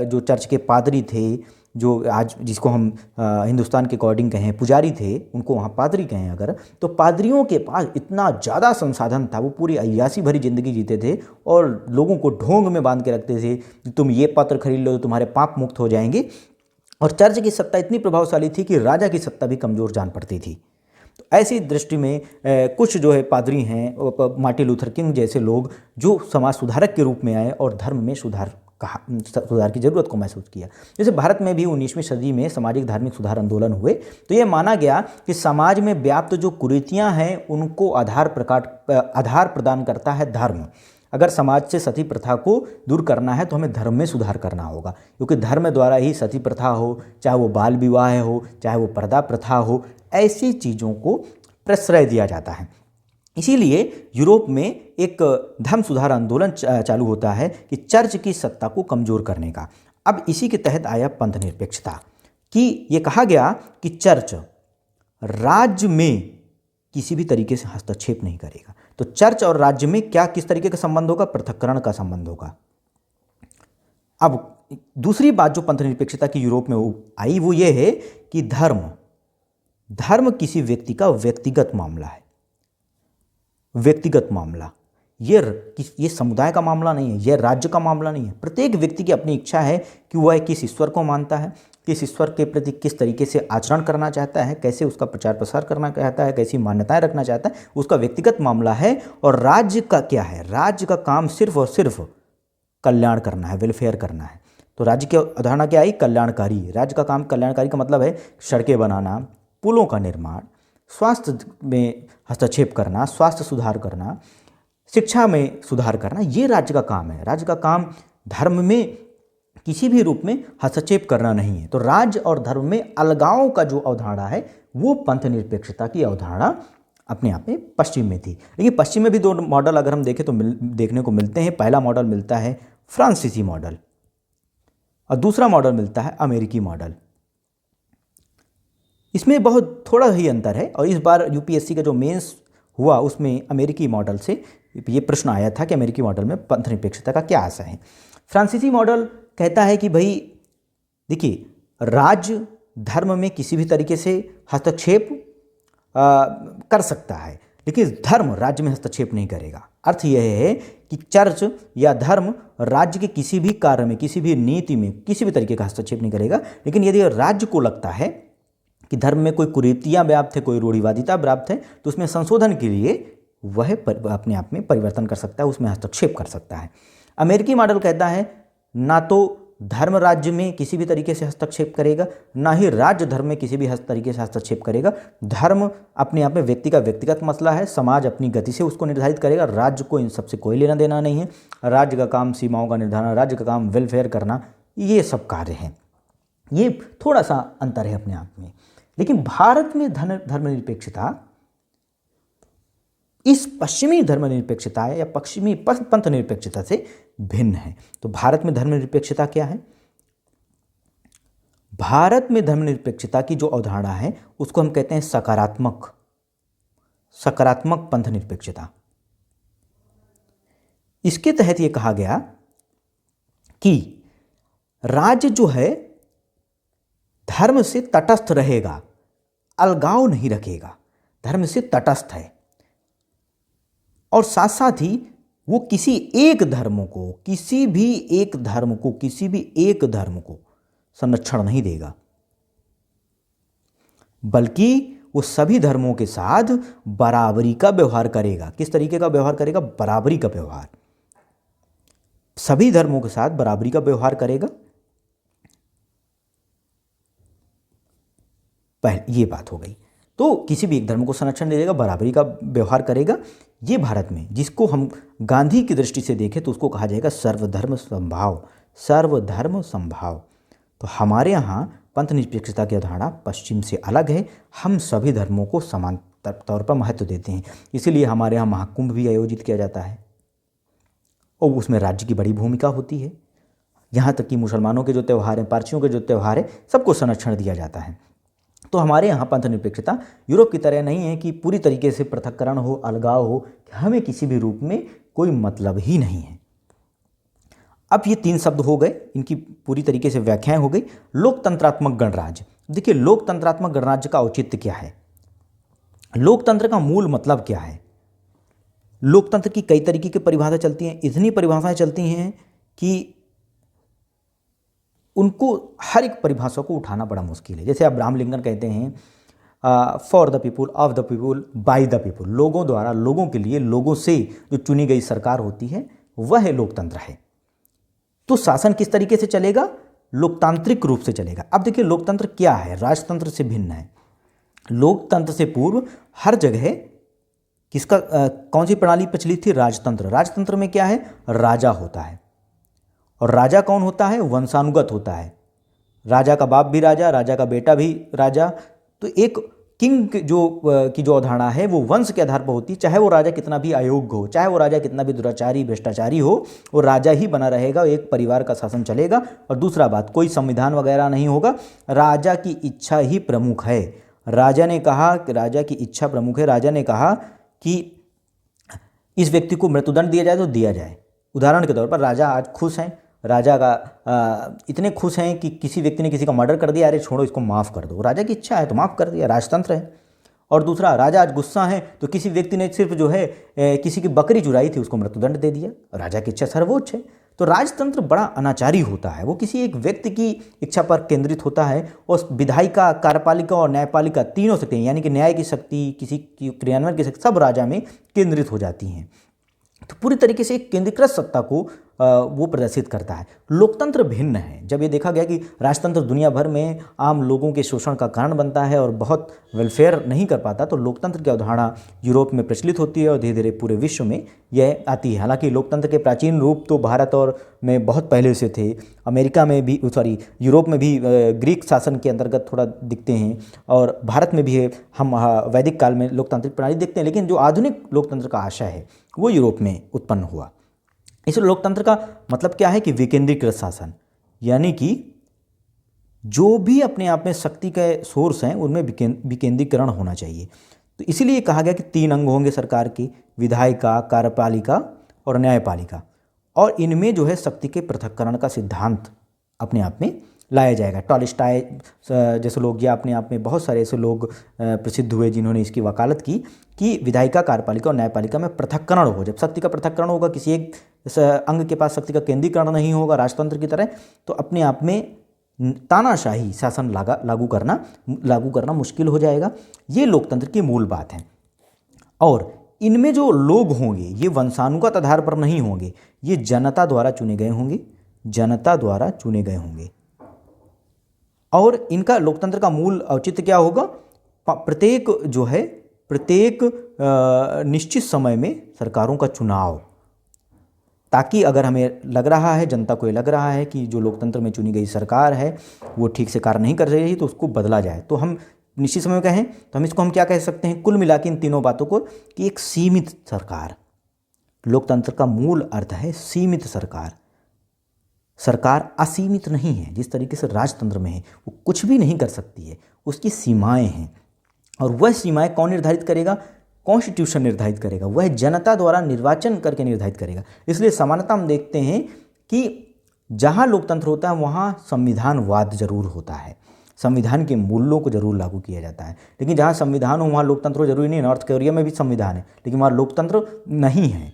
जो चर्च के पादरी थे, जो आज जिसको हम हिंदुस्तान के अकॉर्डिंग कहें पुजारी थे, उनको वहाँ पादरी कहें अगर, तो पादरियों के पास इतना ज़्यादा संसाधन था, वो पूरी अय्यासी भरी ज़िंदगी जीते थे और लोगों को ढोंग में बांध के रखते थे कि तुम ये पत्र खरीद लो तो तुम्हारे पाप मुक्त हो जाएंगे। और चर्च की सत्ता इतनी प्रभावशाली थी कि राजा की सत्ता भी कमज़ोर जान पड़ती थी। तो ऐसी दृष्टि में कुछ जो है पादरी हैं, मार्टिन लूथर किंग जैसे लोग, जो समाज सुधारक के रूप में आए और धर्म में सुधार की ज़रूरत को महसूस किया। जैसे भारत में भी 19वीं सदी में सामाजिक धार्मिक सुधार आंदोलन हुए, तो ये माना गया कि समाज में व्याप्त जो कुरीतियाँ हैं उनको आधार प्रदान करता है धर्म। अगर समाज से सती प्रथा को दूर करना है तो हमें धर्म में सुधार करना होगा, क्योंकि धर्म द्वारा ही सती प्रथा हो, चाहे वो बाल विवाह हो, चाहे वो पर्दा प्रथा हो, ऐसी चीज़ों को प्रश्रय दिया जाता है। इसीलिए यूरोप में एक धर्म सुधार आंदोलन चालू होता है कि चर्च की सत्ता को कमज़ोर करने का। अब इसी के तहत आया पंथ निरपेक्षता, कि ये कहा गया कि चर्च राज्य में किसी भी तरीके से हस्तक्षेप नहीं करेगा। तो चर्च और राज्य में क्या किस तरीके का संबंध होगा? पृथक्करण का संबंध होगा। अब दूसरी बात जो पंथ निरपेक्षता की यूरोप में आई वो ये है कि धर्म किसी व्यक्ति का व्यक्तिगत मामला है। व्यक्तिगत मामला, ये समुदाय का मामला नहीं है, यह राज्य का मामला नहीं है। प्रत्येक व्यक्ति की अपनी इच्छा है कि वह किस ईश्वर को मानता है, किस ईश्वर के प्रति किस तरीके से आचरण करना चाहता है, कैसे उसका प्रचार प्रसार करना चाहता है, कैसी मान्यताएं रखना चाहता है, उसका व्यक्तिगत मामला है। और राज्य का क्या है? राज्य का काम सिर्फ और सिर्फ कल्याण करना है, वेलफेयर करना है। तो राज्य की अवधारणा क्या आई? कल्याणकारी। राज्य का काम कल्याणकारी का मतलब है सड़कें बनाना, पुलों का निर्माण, स्वास्थ्य में हस्तक्षेप करना, स्वास्थ्य सुधार करना, शिक्षा में सुधार करना, ये राज्य का काम है। राज्य का काम धर्म में किसी भी रूप में हस्तक्षेप करना नहीं है। तो राज्य और धर्म में अलगाव का जो अवधारणा है वो पंथ निरपेक्षता की अवधारणा अपने आप में पश्चिम में थी। लेकिन पश्चिम में भी दो मॉडल अगर हम देखें तो देखने को मिलते हैं। पहला मॉडल मिलता है फ्रांसीसी मॉडल और दूसरा मॉडल मिलता है अमेरिकी मॉडल। इसमें बहुत थोड़ा ही अंतर है और इस बार यूपीएससी का जो मेंस हुआ उसमें अमेरिकी मॉडल से ये प्रश्न आया था कि अमेरिकी मॉडल में पंथ निरपेक्षता का क्या आशय है। फ्रांसीसी मॉडल कहता है कि भाई देखिए, राज्य धर्म में किसी भी तरीके से हस्तक्षेप कर सकता है, लेकिन धर्म राज्य में हस्तक्षेप नहीं करेगा। अर्थ यह है कि चर्च या धर्म राज्य के किसी भी कार्य में, किसी भी नीति में किसी भी तरीके का हस्तक्षेप नहीं करेगा। लेकिन यदि राज्य को लगता है कि धर्म में कोई कुरीतियाँ व्याप्त है, कोई रूढ़िवादिता व्याप्त है, तो उसमें संशोधन के लिए वह अपने आप में परिवर्तन कर सकता है, उसमें हस्तक्षेप कर सकता है। अमेरिकी मॉडल कहता है ना तो धर्म राज्य में किसी भी तरीके से हस्तक्षेप करेगा, ना ही राज्य धर्म में किसी भी तरीके से हस्तक्षेप करेगा। धर्म अपने आप में व्यक्ति का व्यक्तिगत मसला है, समाज अपनी गति से उसको निर्धारित करेगा, राज्य को इन सबसे कोई लेना देना नहीं है। राज्य का काम सीमाओं का निर्धारण, राज्य का काम वेलफेयर करना, ये सब कार्य हैं। ये थोड़ा सा अंतर है अपने आप में। लेकिन भारत में धर्मनिरपेक्षता इस पश्चिमी धर्मनिरपेक्षता या पश्चिमी पंथ निरपेक्षता से भिन्न है। तो भारत में धर्मनिरपेक्षता क्या है? भारत में धर्मनिरपेक्षता की जो अवधारणा है उसको हम कहते हैं सकारात्मक पंथ निरपेक्षता। इसके तहत यह कहा गया कि राज्य जो है धर्म से तटस्थ रहेगा, अलगाव नहीं रखेगा, धर्म से तटस्थ है। और साथ साथ ही वो किसी भी एक धर्म को संरक्षण नहीं देगा, बल्कि वो सभी धर्मों के साथ बराबरी का व्यवहार करेगा। किस तरीके का व्यवहार करेगा? बराबरी का व्यवहार। सभी धर्मों के साथ बराबरी का व्यवहार करेगा। पहले ये बात हो गई। तो किसी भी एक धर्म को संरक्षण दे देगा, बराबरी का व्यवहार करेगा। ये भारत में, जिसको हम गांधी की दृष्टि से देखें तो उसको कहा जाएगा सर्वधर्म समभाव। सर्वधर्म समभाव। तो हमारे यहाँ पंथ निरपेक्षता की अवधारणा पश्चिम से अलग है। हम सभी धर्मों को समान तौर पर महत्व देते हैं, इसीलिए हमारे यहाँ महाकुंभ भी आयोजित किया जाता है और उसमें राज्य की बड़ी भूमिका होती है। यहाँ तक कि मुसलमानों के जो त्यौहार हैं, पारसियों के जो त्यौहार है, सबको संरक्षण दिया जाता है। तो हमारे यहाँ पंथ निरपेक्षता यूरोप की तरह नहीं है कि पूरी तरीके से पृथक्करण हो, अलगाव हो, हमें किसी भी रूप में कोई मतलब ही नहीं है। अब ये 3 शब्द हो गए, इनकी पूरी तरीके से व्याख्याएं हो गई। लोकतंत्रात्मक गणराज्य। देखिए, लोकतंत्रात्मक गणराज्य का औचित्य क्या है, लोकतंत्र का मूल मतलब क्या है। लोकतंत्र की कई तरीके की परिभाषा चलती हैं, इतनी परिभाषाएं चलती हैं कि उनको हर एक परिभाषा को उठाना बड़ा मुश्किल है। जैसे अब्राहम लिंकन कहते हैं, for the people, of the people, by the people. लोगों द्वारा, लोगों के लिए, लोगों से जो चुनी गई सरकार होती है, वह लोकतंत्र है। तो शासन किस तरीके से चलेगा, लोकतांत्रिक रूप से चलेगा। अब देखिए, लोकतंत्र क्या है, राजतंत्र से भिन्न है। लोकतंत्र से पूर्व हर जगह किसका कौन सी प्रणाली प्रचलित थी, राजतंत्र। राजतंत्र में क्या है, राजा होता है, और राजा कौन होता है, वंशानुगत होता है। राजा का बाप भी राजा, राजा का बेटा भी राजा। तो एक किंग की जो अवधारणा है वो वंश के आधार पर होती है। चाहे वो राजा कितना भी अयोग्य हो, चाहे वो राजा कितना भी दुराचारी भ्रष्टाचारी हो, वो राजा ही बना रहेगा, एक परिवार का शासन चलेगा। और दूसरा बात, कोई संविधान वगैरह नहीं होगा, राजा की इच्छा ही प्रमुख है। राजा ने कहा कि राजा की इच्छा प्रमुख है। राजा ने कहा कि इस व्यक्ति को मृत्युदंड दिया जाए तो दिया जाए। उदाहरण के तौर पर, राजा आज खुश हैं, राजा का इतने खुश हैं कि किसी व्यक्ति ने किसी का मर्डर कर दिया, अरे छोड़ो इसको माफ़ कर दो। राजा की इच्छा है तो माफ़ कर दिया, राजतंत्र है। और दूसरा, राजा आज गुस्सा है तो किसी व्यक्ति ने सिर्फ जो है किसी की बकरी चुराई थी, उसको मृत्युदंड दे दिया। राजा की इच्छा सर्वोच्च है। तो राजतंत्र बड़ा अनाचारी होता है, वो किसी एक व्यक्ति की इच्छा पर केंद्रित होता है। और विधायिका, कार्यपालिका और न्यायपालिका तीनों शक्तियाँ, यानी कि न्याय की शक्ति, किसी की क्रियान्वयन की शक्ति, सब राजा में केंद्रित हो जाती हैं। तो पूरी तरीके से एक केंद्रीकृत सत्ता को वो प्रदर्शित करता है। लोकतंत्र भिन्न है। जब ये देखा गया कि राजतंत्र दुनिया भर में आम लोगों के शोषण का कारण बनता है और बहुत वेलफेयर नहीं कर पाता, तो लोकतंत्र की अवधारणा यूरोप में प्रचलित होती है और धीरे धीरे पूरे विश्व में यह आती है। हालांकि लोकतंत्र के प्राचीन रूप तो भारत और में बहुत पहले से थे। अमेरिका में भी, यूरोप में भी ग्रीक शासन के अंतर्गत थोड़ा दिखते हैं, और भारत में भी है। हम वैदिक काल में लोकतांत्रिक प्रणाली देखते हैं, लेकिन जो आधुनिक लोकतंत्र का आशय है वो यूरोप में उत्पन्न हुआ। इस लोकतंत्र का मतलब क्या है कि विकेंद्रीकृत शासन, यानी कि जो भी अपने आप में शक्ति के सोर्स हैं उनमें विकेंद्रीकरण होना चाहिए। तो इसीलिए कहा गया कि 3 अंग होंगे सरकार के, विधायिका, कार्यपालिका और न्यायपालिका। और इनमें जो है शक्ति के पृथक्करण का सिद्धांत अपने आप में लाया जाएगा। टॉलस्टॉय जैसे लोग, या अपने आप में बहुत सारे ऐसे लोग प्रसिद्ध हुए जिन्होंने इसकी वकालत की कि विधायिका, कार्यपालिका और न्यायपालिका में पृथक्करण हो। जब शक्ति का पृथक्करण होगा, किसी एक अंग के पास शक्ति का केंद्रीकरण नहीं होगा राजतंत्र की तरह, तो अपने आप में तानाशाही शासन लागू करना मुश्किल हो जाएगा। ये लोकतंत्र की मूल बात है। और इनमें जो लोग होंगे ये वंशानुगत आधार पर नहीं होंगे, ये जनता द्वारा चुने गए होंगे, जनता द्वारा चुने गए होंगे। और इनका लोकतंत्र का मूल औचित्य क्या होगा, प्रत्येक निश्चित समय में सरकारों का चुनाव, ताकि अगर हमें लग रहा है, जनता को ये लग रहा है कि जो लोकतंत्र में चुनी गई सरकार है वो ठीक से कार्य नहीं कर रही, तो उसको बदला जाए। तो हम निश्चित समय में कहें तो हम क्या कह सकते हैं, कुल मिला के इन तीनों बातों को, कि एक सीमित सरकार। लोकतंत्र का मूल अर्थ है सीमित सरकार। सरकार असीमित नहीं है, जिस तरीके से राजतंत्र में है, वो कुछ भी नहीं कर सकती है, उसकी सीमाएं हैं। और वह सीमाएं कौन निर्धारित करेगा, कॉन्स्टिट्यूशन निर्धारित करेगा, वह जनता द्वारा निर्वाचन करके निर्धारित करेगा। इसलिए समानता हम देखते हैं कि जहाँ लोकतंत्र होता है वहाँ संविधानवाद जरूर होता है, संविधान के मूल्यों को जरूर लागू किया जाता है। लेकिन जहाँ संविधान हो वहाँ लोकतंत्र जरूरी नहीं। नॉर्थ कोरिया में भी संविधान है लेकिन वहाँ लोकतंत्र नहीं है।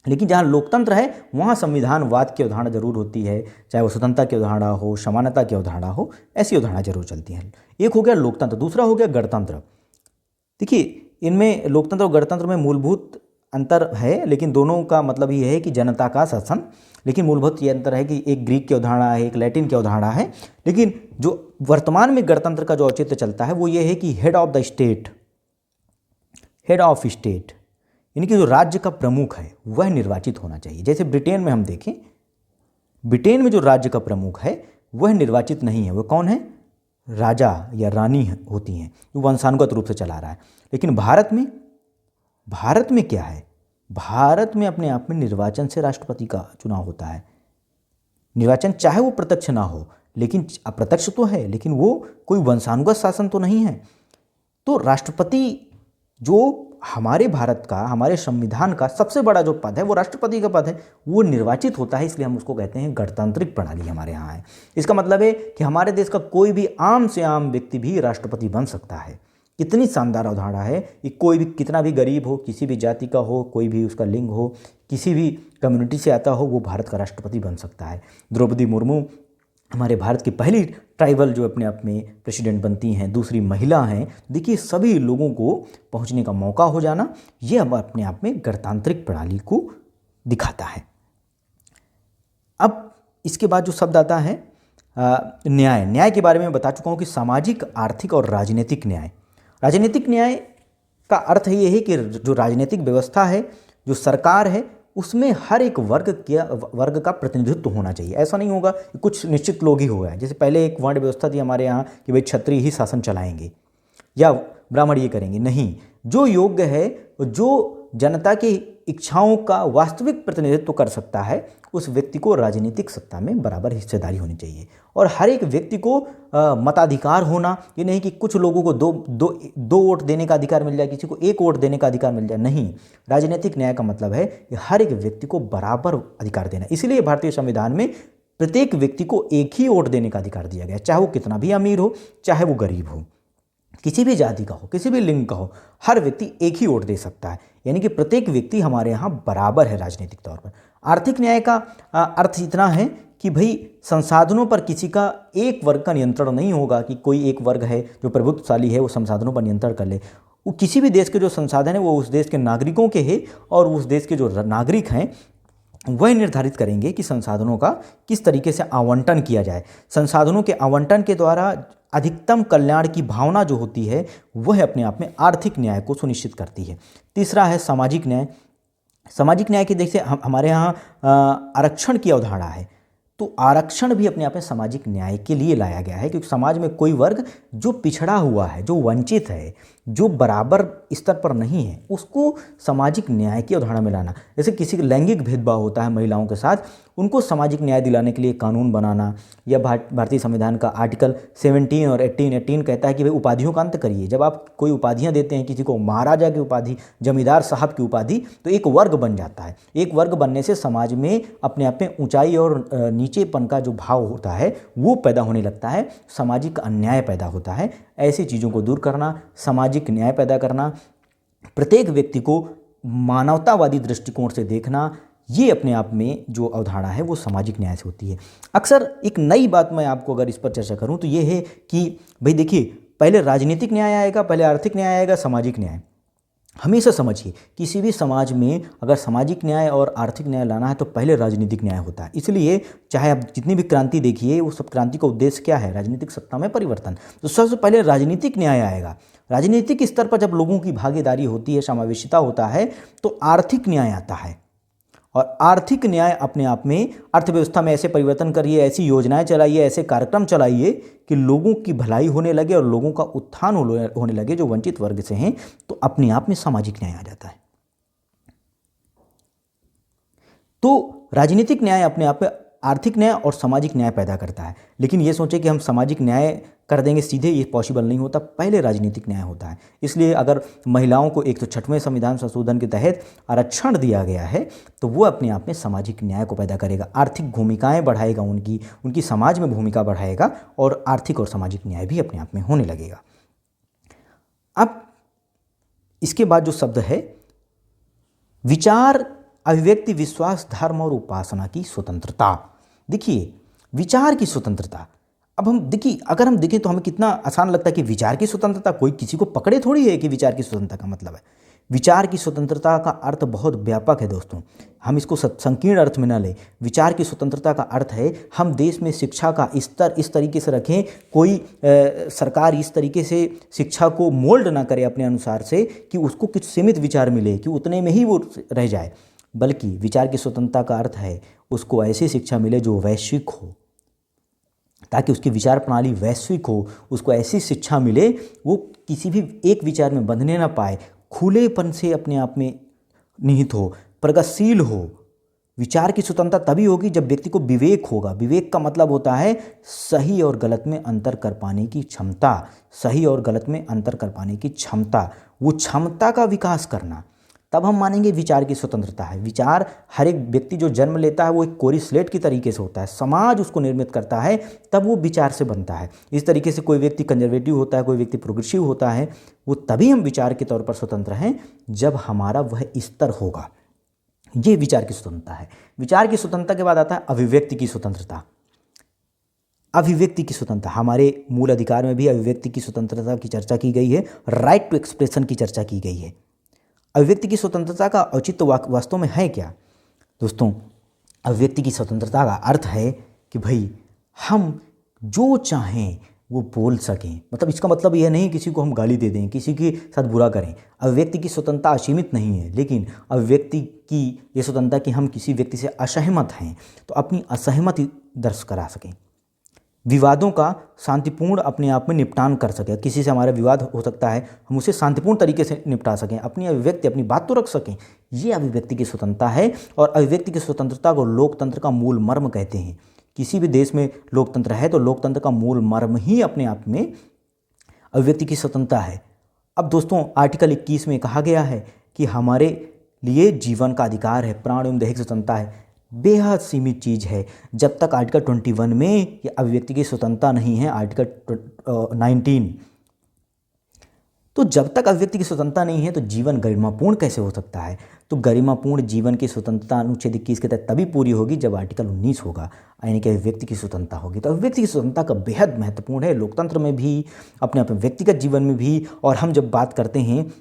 लेकिन जहाँ लोकतंत्र है वहाँ संविधानवाद की अवधारणा जरूर होती है, चाहे वो स्वतंत्रता की अवधारणा हो, समानता की अवधारणा हो, ऐसी अवधारणा जरूर चलती है। एक हो गया लोकतंत्र, दूसरा हो गया गणतंत्र। देखिए, इनमें लोकतंत्र और गणतंत्र में मूलभूत अंतर है, लेकिन दोनों का मतलब ये है कि जनता का शासन। लेकिन मूलभूत ये अंतर है कि एक ग्रीक की अवधारणा है, एक लैटिन की अवधारणा है। लेकिन जो वर्तमान में गणतंत्र का जो औचित्य चलता है वो ये है कि हेड ऑफ स्टेट, यानी कि जो राज्य का प्रमुख है वह निर्वाचित होना चाहिए। जैसे ब्रिटेन में हम देखें ब्रिटेन में जो राज्य का प्रमुख है वह निर्वाचित नहीं है। वह कौन है? राजा या रानी होती हैं, जो वंशानुगत रूप से चला रहा है। लेकिन भारत में क्या है? भारत में अपने आप में निर्वाचन से राष्ट्रपति का चुनाव होता है। निर्वाचन चाहे वो प्रत्यक्ष ना हो, लेकिन अप्रत्यक्ष तो है, लेकिन वो कोई वंशानुगत शासन तो नहीं है। तो राष्ट्रपति जो हमारे भारत का, हमारे संविधान का सबसे बड़ा जो पद है वो राष्ट्रपति का पद है, वो निर्वाचित होता है। इसलिए हम उसको कहते हैं गणतांत्रिक प्रणाली हमारे यहाँ है। इसका मतलब है कि हमारे देश का कोई भी आम से आम व्यक्ति भी राष्ट्रपति बन सकता है। कितनी शानदार अवधारणा है कि कोई भी, कितना भी गरीब हो, किसी भी जाति का हो, कोई भी उसका लिंग हो, किसी भी कम्युनिटी से आता हो, वो भारत का राष्ट्रपति बन सकता है। द्रौपदी मुर्मू हमारे भारत की पहली ट्राइबल जो अपने आप में प्रेसिडेंट बनती हैं, दूसरी महिला हैं। देखिए, सभी लोगों को पहुंचने का मौका हो जाना, ये अब अपने आप में गणतांत्रिक प्रणाली को दिखाता है। अब इसके बाद जो शब्द आता है न्याय। न्याय के बारे में बता चुका हूँ कि सामाजिक, आर्थिक और राजनीतिक न्याय। राजनीतिक न्याय का अर्थ ये है कि जो राजनीतिक व्यवस्था है, जो सरकार है, उसमें हर एक वर्ग का प्रतिनिधित्व होना चाहिए। ऐसा नहीं होगा कि कुछ निश्चित लोग ही हो गए। जैसे पहले एक वर्ण व्यवस्था थी हमारे यहाँ कि भाई क्षत्रिय ही शासन चलाएंगे या ब्राह्मण ये करेंगे। नहीं, जो योग्य है, जो जनता की इच्छाओं का वास्तविक प्रतिनिधित्व कर सकता है, उस व्यक्ति को राजनीतिक सत्ता में बराबर हिस्सेदारी होनी चाहिए। और हर एक व्यक्ति को मताधिकार होना, ये नहीं कि कुछ लोगों को दो वोट देने का अधिकार मिल जाए, किसी को एक वोट देने का अधिकार मिल जाए। नहीं, राजनीतिक न्याय का मतलब है कि हर एक व्यक्ति को बराबर अधिकार देना। इसलिए भारतीय संविधान में प्रत्येक व्यक्ति को एक ही वोट देने का अधिकार दिया गया, चाहे वो कितना भी अमीर हो, चाहे वो गरीब हो, किसी भी जाति का हो, किसी भी लिंग का हो, हर व्यक्ति एक ही वोट दे सकता है। यानी कि प्रत्येक व्यक्ति हमारे यहाँ बराबर है राजनीतिक तौर पर। आर्थिक न्याय का अर्थ इतना है कि भाई संसाधनों पर किसी का एक वर्ग का नियंत्रण नहीं होगा, कि कोई एक वर्ग है जो प्रभुत्वशाली है वो संसाधनों पर नियंत्रण कर ले। वो किसी भी देश के जो संसाधन है वो उस देश के नागरिकों के हैं, और उस देश के जो नागरिक हैं वह निर्धारित करेंगे कि संसाधनों का किस तरीके से आवंटन किया जाए। संसाधनों के आवंटन के द्वारा अधिकतम कल्याण की भावना जो होती है वह अपने आप में आर्थिक न्याय को सुनिश्चित करती है। तीसरा है सामाजिक न्याय। सामाजिक न्याय की देखिए हमारे यहाँ आरक्षण की अवधारणा है, तो आरक्षण भी अपने आप में सामाजिक न्याय के लिए लाया गया है, क्योंकि समाज में कोई वर्ग जो पिछड़ा हुआ है, जो वंचित है, जो बराबर स्तर पर नहीं है, उसको सामाजिक न्याय की अवधारणा में लाना। जैसे किसी का लैंगिक भेदभाव होता है महिलाओं के साथ, उनको सामाजिक न्याय दिलाने के लिए कानून बनाना, या भारतीय संविधान का आर्टिकल 17 और 18 कहता है कि भाई उपाधियों का अंत करिए। जब आप कोई उपाधियां देते हैं, किसी को महाराजा की उपाधि, जमींदार साहब की उपाधि, तो एक वर्ग बन जाता है। एक वर्ग बनने से समाज में अपने आप में ऊंचाई और नीचेपन का जो भाव होता है वो पैदा होने लगता है, सामाजिक अन्याय पैदा होता है। ऐसी चीज़ों को दूर करना, सामाजिक न्याय पैदा करना, प्रत्येक व्यक्ति को मानवतावादी दृष्टिकोण से देखना, ये अपने आप में जो अवधारणा है वो सामाजिक न्याय से होती है। अक्सर एक नई बात मैं आपको अगर इस पर चर्चा करूं तो ये है कि भाई देखिए, पहले राजनीतिक न्याय आएगा, पहले आर्थिक न्याय आएगा, सामाजिक न्याय। हमेशा समझिए, किसी भी समाज में अगर सामाजिक न्याय और आर्थिक न्याय लाना है तो पहले राजनीतिक न्याय होता है। इसलिए चाहे आप जितनी भी क्रांति देखिए, वो सब क्रांति का उद्देश्य क्या है? राजनीतिक सत्ता में परिवर्तन। तो सबसे पहले राजनीतिक न्याय आएगा। राजनीतिक स्तर पर जब लोगों की भागीदारी होती है, समावेशिता होता है, तो आर्थिक न्याय आता है। और आर्थिक न्याय अपने आप में अर्थव्यवस्था में ऐसे परिवर्तन करिए, ऐसी योजनाएं चलाइए, ऐसे कार्यक्रम चलाइए कि लोगों की भलाई होने लगे और लोगों का उत्थान होने लगे जो वंचित वर्ग से हैं, तो अपने आप में सामाजिक न्याय आ जाता है। तो राजनीतिक न्याय अपने आप में आर्थिक न्याय और सामाजिक न्याय पैदा करता है। लेकिन ये सोचे कि हम सामाजिक न्याय कर देंगे सीधे, ये पॉसिबल नहीं होता, पहले राजनीतिक न्याय होता है। इसलिए अगर महिलाओं को 106वें संविधान संशोधन के तहत आरक्षण दिया गया है तो वो अपने आप में सामाजिक न्याय को पैदा करेगा, आर्थिक भूमिकाएं बढ़ाएगा, उनकी समाज में भूमिका बढ़ाएगा, और आर्थिक और सामाजिक न्याय भी अपने आप में होने लगेगा। अब इसके बाद जो शब्द है विचार, अभिव्यक्ति, विश्वास, धर्म और उपासना की स्वतंत्रता। देखिए, विचार की स्वतंत्रता। अब हम देखिए, अगर हम देखें तो हमें कितना आसान लगता है कि विचार की स्वतंत्रता, कोई किसी को पकड़े थोड़ी है कि विचार की स्वतंत्रता का मतलब है। विचार की स्वतंत्रता का अर्थ बहुत व्यापक है दोस्तों, हम इसको संकीर्ण अर्थ में ना लें। विचार की स्वतंत्रता का अर्थ है हम देश में शिक्षा का स्तर इस तरीके से रखें, कोई सरकार इस तरीके से शिक्षा को मोल्ड ना करे अपने अनुसार से कि उसको कुछ सीमित विचार मिले, कि उतने में ही वो रह जाए। बल्कि विचार की स्वतंत्रता का अर्थ है उसको ऐसी शिक्षा मिले जो वैश्विक हो, ताकि उसकी विचार प्रणाली वैश्विक हो। उसको ऐसी शिक्षा मिले वो किसी भी एक विचार में बंधने ना पाए, खुलेपन से अपने आप में निहित हो, प्रगतिशील हो। विचार की स्वतंत्रता तभी होगी जब व्यक्ति को विवेक होगा। विवेक का मतलब होता है सही और गलत में अंतर कर पाने की क्षमता, सही और गलत में अंतर कर पाने की क्षमता, वो क्षमता का विकास करना, तब हम मानेंगे विचार की स्वतंत्रता है। विचार हर एक व्यक्ति जो जन्म लेता है वो एक कोरी स्लेट की तरीके से होता है, समाज उसको निर्मित करता है, तब वो विचार से बनता है। इस तरीके से कोई व्यक्ति कंजर्वेटिव होता है, कोई व्यक्ति प्रोग्रेसिव होता है, वो तभी हम विचार के तौर पर स्वतंत्र हैं जब हमारा वह स्तर होगा। ये विचार की स्वतंत्रता है। विचार की स्वतंत्रता के बाद आता है अभिव्यक्ति की स्वतंत्रता। अभिव्यक्ति की स्वतंत्रता, हमारे मूल अधिकार में भी अभिव्यक्ति की स्वतंत्रता की चर्चा की गई है, राइट टू एक्सप्रेशन की चर्चा की गई है। अभिव्यक्ति की स्वतंत्रता का औचित्य वास्तव में है क्या दोस्तों? अभिव्यक्ति की स्वतंत्रता का अर्थ है कि भाई हम जो चाहें वो बोल सकें। मतलब इसका मतलब यह नहीं किसी को हम गाली दे दें, किसी के साथ बुरा करें। अभिव्यक्ति की स्वतंत्रता असीमित नहीं है, लेकिन अभिव्यक्ति की ये स्वतंत्रता कि हम किसी व्यक्ति से असहमत हैं तो अपनी असहमति दर्ज करा सकें, विवादों का शांतिपूर्ण अपने आप में निपटान कर सकें। किसी से हमारा विवाद हो सकता है, हम उसे शांतिपूर्ण तरीके से निपटा सकें, अपनी अभिव्यक्ति अपनी बात तो रख सकें। ये अभिव्यक्ति की स्वतंत्रता है और अभिव्यक्ति की स्वतंत्रता को लोकतंत्र का मूल मर्म कहते हैं। किसी भी देश में लोकतंत्र है तो लोकतंत्र का मूल मर्म ही अपने आप में अभिव्यक्ति की स्वतंत्रता है। अब दोस्तों आर्टिकल 21 में कहा गया है कि हमारे लिए जीवन का अधिकार है, प्राण एवं दैहिक स्वतंत्रता है, बेहद सीमित चीज़ है। जब तक आर्टिकल 21 में ये अभिव्यक्ति की स्वतंत्रता नहीं है, आर्टिकल 19, तो जब तक अभिव्यक्ति की स्वतंत्रता नहीं है तो जीवन गरिमापूर्ण कैसे हो सकता है? तो गरिमापूर्ण जीवन की स्वतंत्रता अनुच्छेद 21 के तहत तभी पूरी होगी जब आर्टिकल 19 होगा, यानी कि अभिव्यक्ति की स्वतंत्रता होगी। तो अभिव्यक्ति की स्वतंत्रता का बेहद महत्वपूर्ण है लोकतंत्र में भी, अपने व्यक्तिगत जीवन में भी। और हम जब बात करते हैं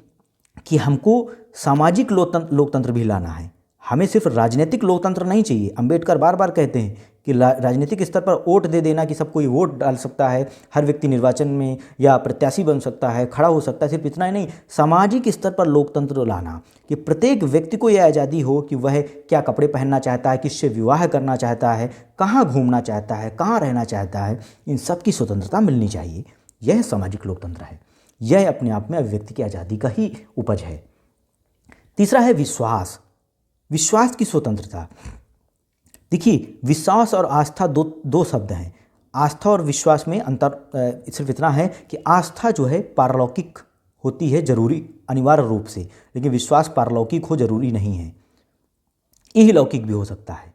कि हमको सामाजिक लोकतंत्र भी लाना है, हमें सिर्फ राजनीतिक लोकतंत्र नहीं चाहिए। अंबेडकर बार बार कहते हैं कि राजनीतिक स्तर पर वोट दे देना, कि सब कोई वोट डाल सकता है, हर व्यक्ति निर्वाचन में या प्रत्याशी बन सकता है, खड़ा हो सकता है, सिर्फ इतना ही नहीं, सामाजिक स्तर पर लोकतंत्र लाना कि प्रत्येक व्यक्ति को यह आज़ादी हो कि वह क्या कपड़े पहनना चाहता है, किससे विवाह करना चाहता है, कहाँ घूमना चाहता है, कहाँ रहना चाहता है, इन सब की स्वतंत्रता मिलनी चाहिए। यह सामाजिक लोकतंत्र है, यह अपने आप में अभिव्यक्ति की आज़ादी का ही उपज है। तीसरा है विश्वास, विश्वास की स्वतंत्रता। देखिए विश्वास और आस्था दो शब्द हैं। आस्था और विश्वास में अंतर सिर्फ इतना है कि आस्था जो है पारलौकिक होती है जरूरी अनिवार्य रूप से, लेकिन विश्वास पारलौकिक हो जरूरी नहीं है, यही लौकिक भी हो सकता है।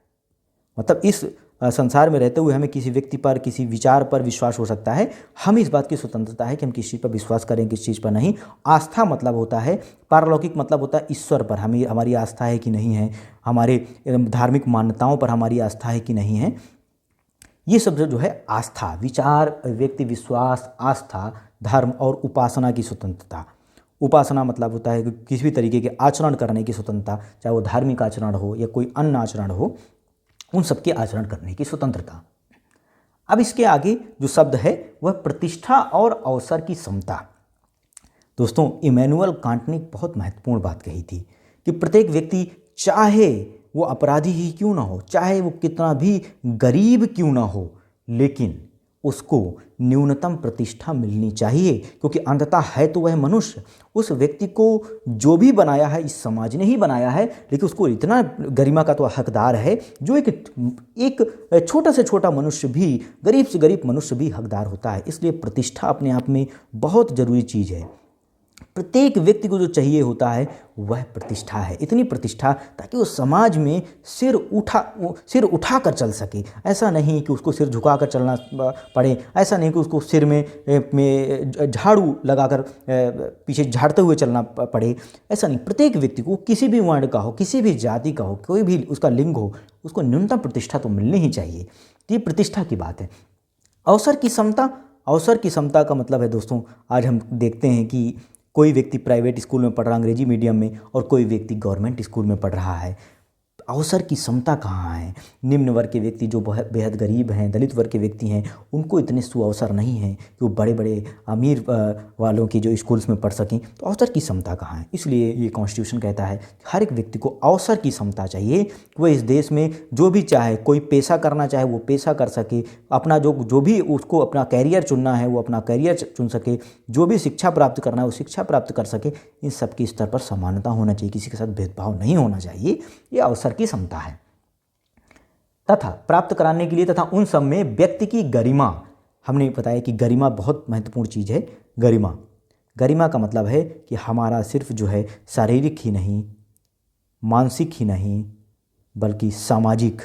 मतलब इस संसार में रहते हुए हमें किसी व्यक्ति पर, किसी विचार पर विश्वास हो सकता है। हमें इस बात की स्वतंत्रता है कि हम किस चीज़ पर विश्वास करें, किस चीज़ पर नहीं। आस्था मतलब होता है, पारलौकिक मतलब होता है ईश्वर पर हमारी आस्था है कि नहीं है, हमारे धार्मिक मान्यताओं पर हमारी आस्था है कि नहीं है। ये सब जो है आस्था, विचार, व्यक्ति, विश्वास, आस्था, धर्म और उपासना की स्वतंत्रता। उपासना मतलब होता है कि किसी भी तरीके के आचरण करने की स्वतंत्रता, चाहे वो धार्मिक आचरण हो या कोई अन्य आचरण हो, उन सबके आचरण करने की स्वतंत्रता। अब इसके आगे जो शब्द है वह प्रतिष्ठा और अवसर की समता। दोस्तों इमैनुअल कांट ने बहुत महत्वपूर्ण बात कही थी कि प्रत्येक व्यक्ति, चाहे वो अपराधी ही क्यों ना हो, चाहे वो कितना भी गरीब क्यों ना हो, लेकिन उसको न्यूनतम प्रतिष्ठा मिलनी चाहिए, क्योंकि अंततः है तो वह मनुष्य। उस व्यक्ति को जो भी बनाया है इस समाज ने ही बनाया है, लेकिन उसको इतना गरिमा का तो हकदार है जो एक छोटा से छोटा मनुष्य भी, गरीब से गरीब मनुष्य भी हकदार होता है। इसलिए प्रतिष्ठा अपने आप में बहुत ज़रूरी चीज़ है। प्रत्येक व्यक्ति को जो चाहिए होता है वह प्रतिष्ठा है, इतनी प्रतिष्ठा ताकि वो समाज में सिर उठा कर चल सके। ऐसा नहीं कि उसको सिर झुका कर चलना पड़े, ऐसा नहीं कि उसको सिर में झाड़ू लगाकर पीछे झाड़ते हुए चलना पड़े, ऐसा नहीं। प्रत्येक व्यक्ति को, किसी भी वर्ण का हो, किसी भी जाति का हो, कोई भी उसका लिंग हो, उसको न्यूनतम प्रतिष्ठा तो मिलनी ही चाहिए। ये प्रतिष्ठा की बात है। अवसर की समता, अवसर की समता का मतलब है दोस्तों, आज हम देखते हैं कि कोई व्यक्ति प्राइवेट स्कूल में पढ़ रहा है अंग्रेजी मीडियम में, और कोई व्यक्ति गवर्नमेंट स्कूल में पढ़ रहा है। अवसर की समता कहाँ है। निम्न वर्ग के व्यक्ति जो बेहद गरीब हैं, दलित वर्ग के व्यक्ति हैं, उनको इतने सुअवसर नहीं हैं कि वो बड़े बड़े अमीर वालों की जो स्कूल्स में पढ़ सकें। तो अवसर की समता कहाँ है। इसलिए ये कॉन्स्टिट्यूशन कहता है कि हर एक व्यक्ति को अवसर की समता चाहिए। वो इस देश में जो भी चाहे, कोई पेशा करना चाहे वो पेशा कर सके, अपना जो भी उसको अपना कैरियर चुनना है वो अपना कैरियर चुन सके, जो भी शिक्षा प्राप्त करना है वो शिक्षा प्राप्त कर सके। इन सब की स्तर पर समानता होना चाहिए, किसी के साथ भेदभाव नहीं होना चाहिए। ये अवसर की समता है। तथा प्राप्त कराने के लिए तथा उन सब में व्यक्ति की गरिमा, हमने बताया कि गरिमा बहुत महत्वपूर्ण चीज़ है। गरिमा का मतलब है कि हमारा सिर्फ जो है शारीरिक ही नहीं, मानसिक ही नहीं, बल्कि सामाजिक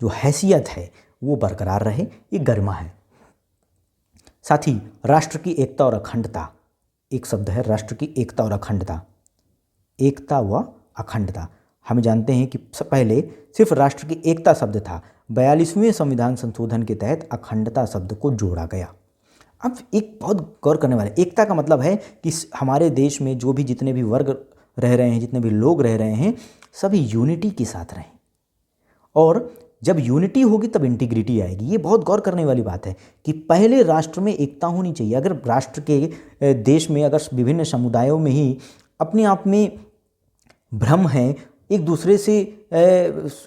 जो हैसियत है वो बरकरार रहे, ये गरिमा है। साथ ही राष्ट्र की एकता और अखंडता, एक शब्द है राष्ट्र की एकता और अखंडता। एकता व अखंडता, हम जानते हैं कि पहले सिर्फ राष्ट्र की एकता शब्द था, 42वें संविधान संशोधन के तहत अखंडता शब्द को जोड़ा गया। अब एक बहुत गौर करने वाला, एकता का मतलब है कि हमारे देश में जो भी जितने भी वर्ग रह रहे हैं, जितने भी लोग रह रहे हैं, सभी यूनिटी के साथ रहें। और जब यूनिटी होगी तब इंटीग्रिटी आएगी। ये बहुत गौर करने वाली बात है कि पहले राष्ट्र में एकता होनी चाहिए। अगर राष्ट्र के देश में अगर विभिन्न समुदायों में ही अपने आप में भ्रम है, एक दूसरे से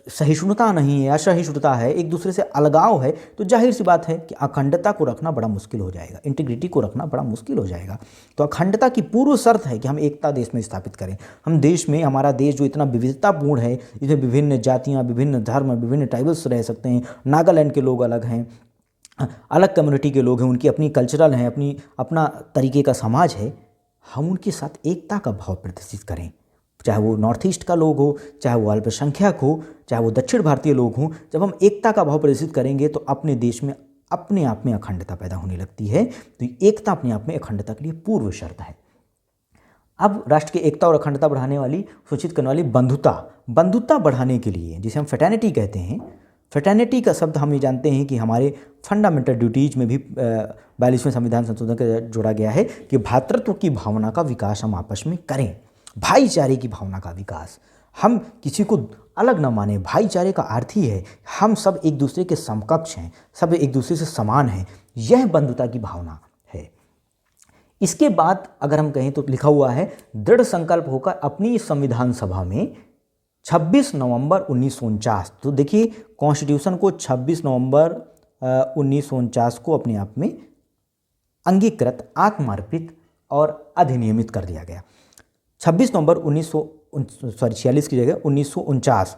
सहिष्णुता नहीं है, असहिष्णुता है, एक दूसरे से अलगाव है, तो जाहिर सी बात है कि अखंडता को रखना बड़ा मुश्किल हो जाएगा, इंटीग्रिटी को रखना बड़ा मुश्किल हो जाएगा। तो अखंडता की पूर्व शर्त है कि हम एकता देश में स्थापित करें। हम देश में, हमारा देश जो इतना विविधतापूर्ण है, इसमें विभिन्न जातियाँ, विभिन्न धर्म, विभिन्न ट्राइबल्स रह सकते हैं। नागालैंड के लोग अलग हैं, अलग कम्युनिटी के लोग हैं, उनकी अपनी कल्चरल हैं, अपना तरीके का समाज है। हम उनके साथ एकता का भाव प्रदर्शित करें, चाहे वो नॉर्थ ईस्ट का लोग हो, चाहे वो अल्पसंख्यक हो, चाहे वो दक्षिण भारतीय लोग हों। जब हम एकता का भाव प्रदर्शित करेंगे तो अपने देश में अपने आप में अखंडता पैदा होने लगती है। तो एकता अपने आप में अखंडता के लिए पूर्व शर्त है। अब राष्ट्र की एकता और अखंडता बढ़ाने वाली, सूचित करने वाली बंधुता बढ़ाने के लिए, जिसे हम फ्रेटर्निटी कहते हैं। फ्रेटर्निटी का शब्द हम ये जानते हैं कि हमारे फंडामेंटल ड्यूटीज में भी 42वें संविधान संशोधन का जोड़ा गया है कि भ्रातृत्व की भावना का विकास हम आपस में करें, भाईचारे की भावना का विकास। हम किसी को अलग न माने। भाईचारे का अर्थ ही है हम सब एक दूसरे के समकक्ष हैं, सब एक दूसरे से समान हैं। यह बंधुता की भावना है। इसके बाद अगर हम कहें तो लिखा हुआ है, दृढ़ संकल्प होकर अपनी संविधान सभा में 26 नवंबर 1949, तो देखिए कॉन्स्टिट्यूशन को 26 नवंबर 1949 को अपने आप में अंगीकृत, आत्मार्पित और अधिनियमित कर दिया गया। 26 नवंबर 46 की जगह 1949,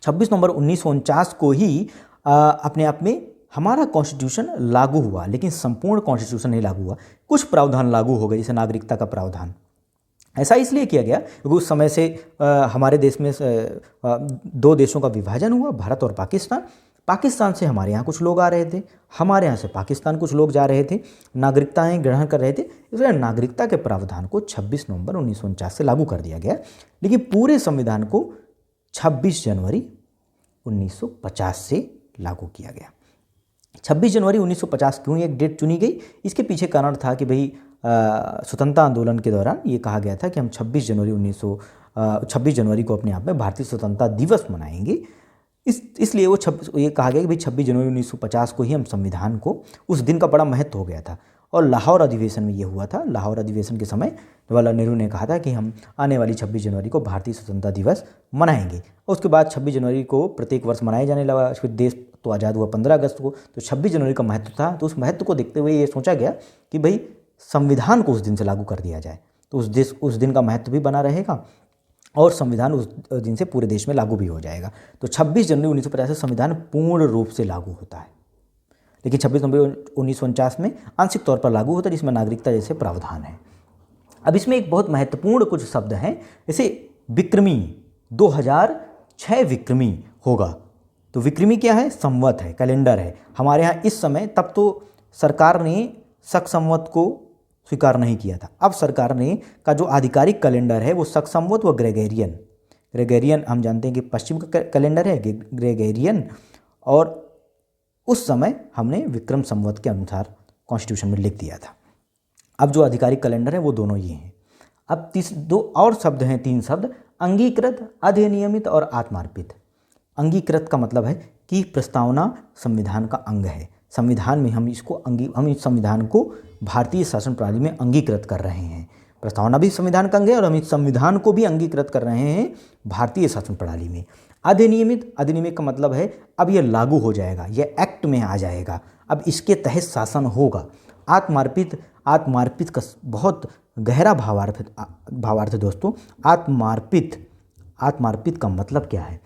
26 नवंबर 1949 को ही अपने आप में हमारा कॉन्स्टिट्यूशन लागू हुआ। लेकिन संपूर्ण कॉन्स्टिट्यूशन नहीं लागू हुआ, कुछ प्रावधान लागू हो गए, जैसे नागरिकता का प्रावधान। ऐसा इसलिए किया गया क्योंकि उस समय से हमारे देश में 2 देशों का विभाजन हुआ, भारत और पाकिस्तान। पाकिस्तान से हमारे यहाँ कुछ लोग आ रहे थे, हमारे यहाँ से पाकिस्तान कुछ लोग जा रहे थे, नागरिकताएं ग्रहण कर रहे थे। इसलिए नागरिकता के प्रावधान को 26 नवंबर 1949 से लागू कर दिया गया। लेकिन पूरे संविधान को 26 जनवरी 1950 से लागू किया गया। 26 जनवरी 1950 क्यों एक डेट चुनी गई? इसके पीछे कारण था कि भाई स्वतंत्रता आंदोलन के दौरान ये कहा गया था कि हम 26 जनवरी को अपने आप में भारतीय स्वतंत्रता दिवस मनाएंगे। इसलिए ये कहा गया कि भाई 26 जनवरी 1950 को ही हम संविधान को, उस दिन का बड़ा महत्व हो गया था। और लाहौर अधिवेशन में ये हुआ था। लाहौर अधिवेशन के समय जवाहरलाल नेहरू ने कहा था कि हम आने वाली 26 जनवरी को भारतीय स्वतंत्रता दिवस मनाएंगे। और उसके बाद 26 जनवरी को प्रत्येक वर्ष मनाया जाने लगा। फिर देश तो आज़ाद हुआ 15 अगस्त को, तो 26 जनवरी का महत्व था। तो उस महत्व को देखते हुए ये सोचा गया कि भाई संविधान को उस दिन से लागू कर दिया जाए, तो उस दिन का महत्व भी बना रहेगा और संविधान उस दिन से पूरे देश में लागू भी हो जाएगा। तो 26 जनवरी 1950 से संविधान पूर्ण रूप से लागू होता है। लेकिन 26 नवंबर 1949 में आंशिक तौर पर लागू होता है, जिसमें नागरिकता जैसे प्रावधान है। अब इसमें एक बहुत महत्वपूर्ण कुछ शब्द हैं, जैसे विक्रमी, 2006 विक्रमी होगा। तो विक्रमी क्या है? संवत है, कैलेंडर है। हमारे यहाँ इस समय, तब तो सरकार ने शक संवत को स्वीकार नहीं किया था। अब सरकार ने का जो आधिकारिक कैलेंडर है वो शक संवत व ग्रेगोरियन हम जानते हैं कि पश्चिम का कैलेंडर है ग्रेगोरियन, और उस समय हमने विक्रम संवत के अनुसार कॉन्स्टिट्यूशन में लिख दिया था। अब जो आधिकारिक कैलेंडर है वो दोनों ये हैं। अब 2 और शब्द हैं, 3 शब्द, अंगीकृत, अधिनियमित और आत्मार्पित। अंगीकृत का मतलब है कि प्रस्तावना संविधान का अंग है। संविधान में हम इस संविधान को भारतीय शासन प्रणाली में अंगीकृत कर रहे हैं। प्रस्तावना भी संविधान का अंग है और हम इस संविधान को भी अंगीकृत कर रहे हैं भारतीय शासन प्रणाली में। अधिनियमित, अधिनियमित का मतलब है अब ये लागू हो जाएगा, ये एक्ट में आ जाएगा, अब इसके तहत शासन होगा। आत्मार्पित, आत्मार्पित का बहुत गहरा भावार्थ है दोस्तों। आत्मार्पित का मतलब क्या है?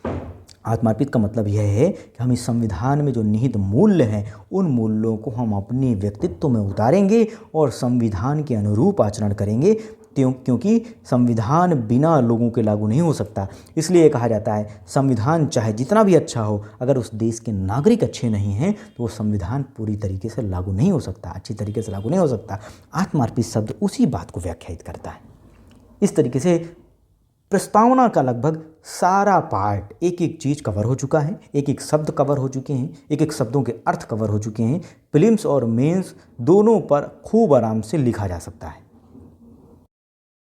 आत्मार्पित का मतलब यह है कि हम इस संविधान में जो निहित मूल्य हैं उन मूल्यों को हम अपने व्यक्तित्व में उतारेंगे और संविधान के अनुरूप आचरण करेंगे, क्योंकि संविधान बिना लोगों के लागू नहीं हो सकता। इसलिए कहा जाता है संविधान चाहे जितना भी अच्छा हो, अगर उस देश के नागरिक अच्छे नहीं हैं तो वो संविधान पूरी तरीके से लागू नहीं हो सकता, अच्छी तरीके से लागू नहीं हो सकता। आत्मार्पित शब्द उसी बात को व्याख्यायित करता है। इस तरीके से प्रस्तावना का लगभग सारा पार्ट, एक एक चीज़ कवर हो चुका है, एक एक शब्द कवर हो चुके हैं, एक एक शब्दों के अर्थ कवर हो चुके हैं। प्रीलिम्स और मेंस दोनों पर खूब आराम से लिखा जा सकता है।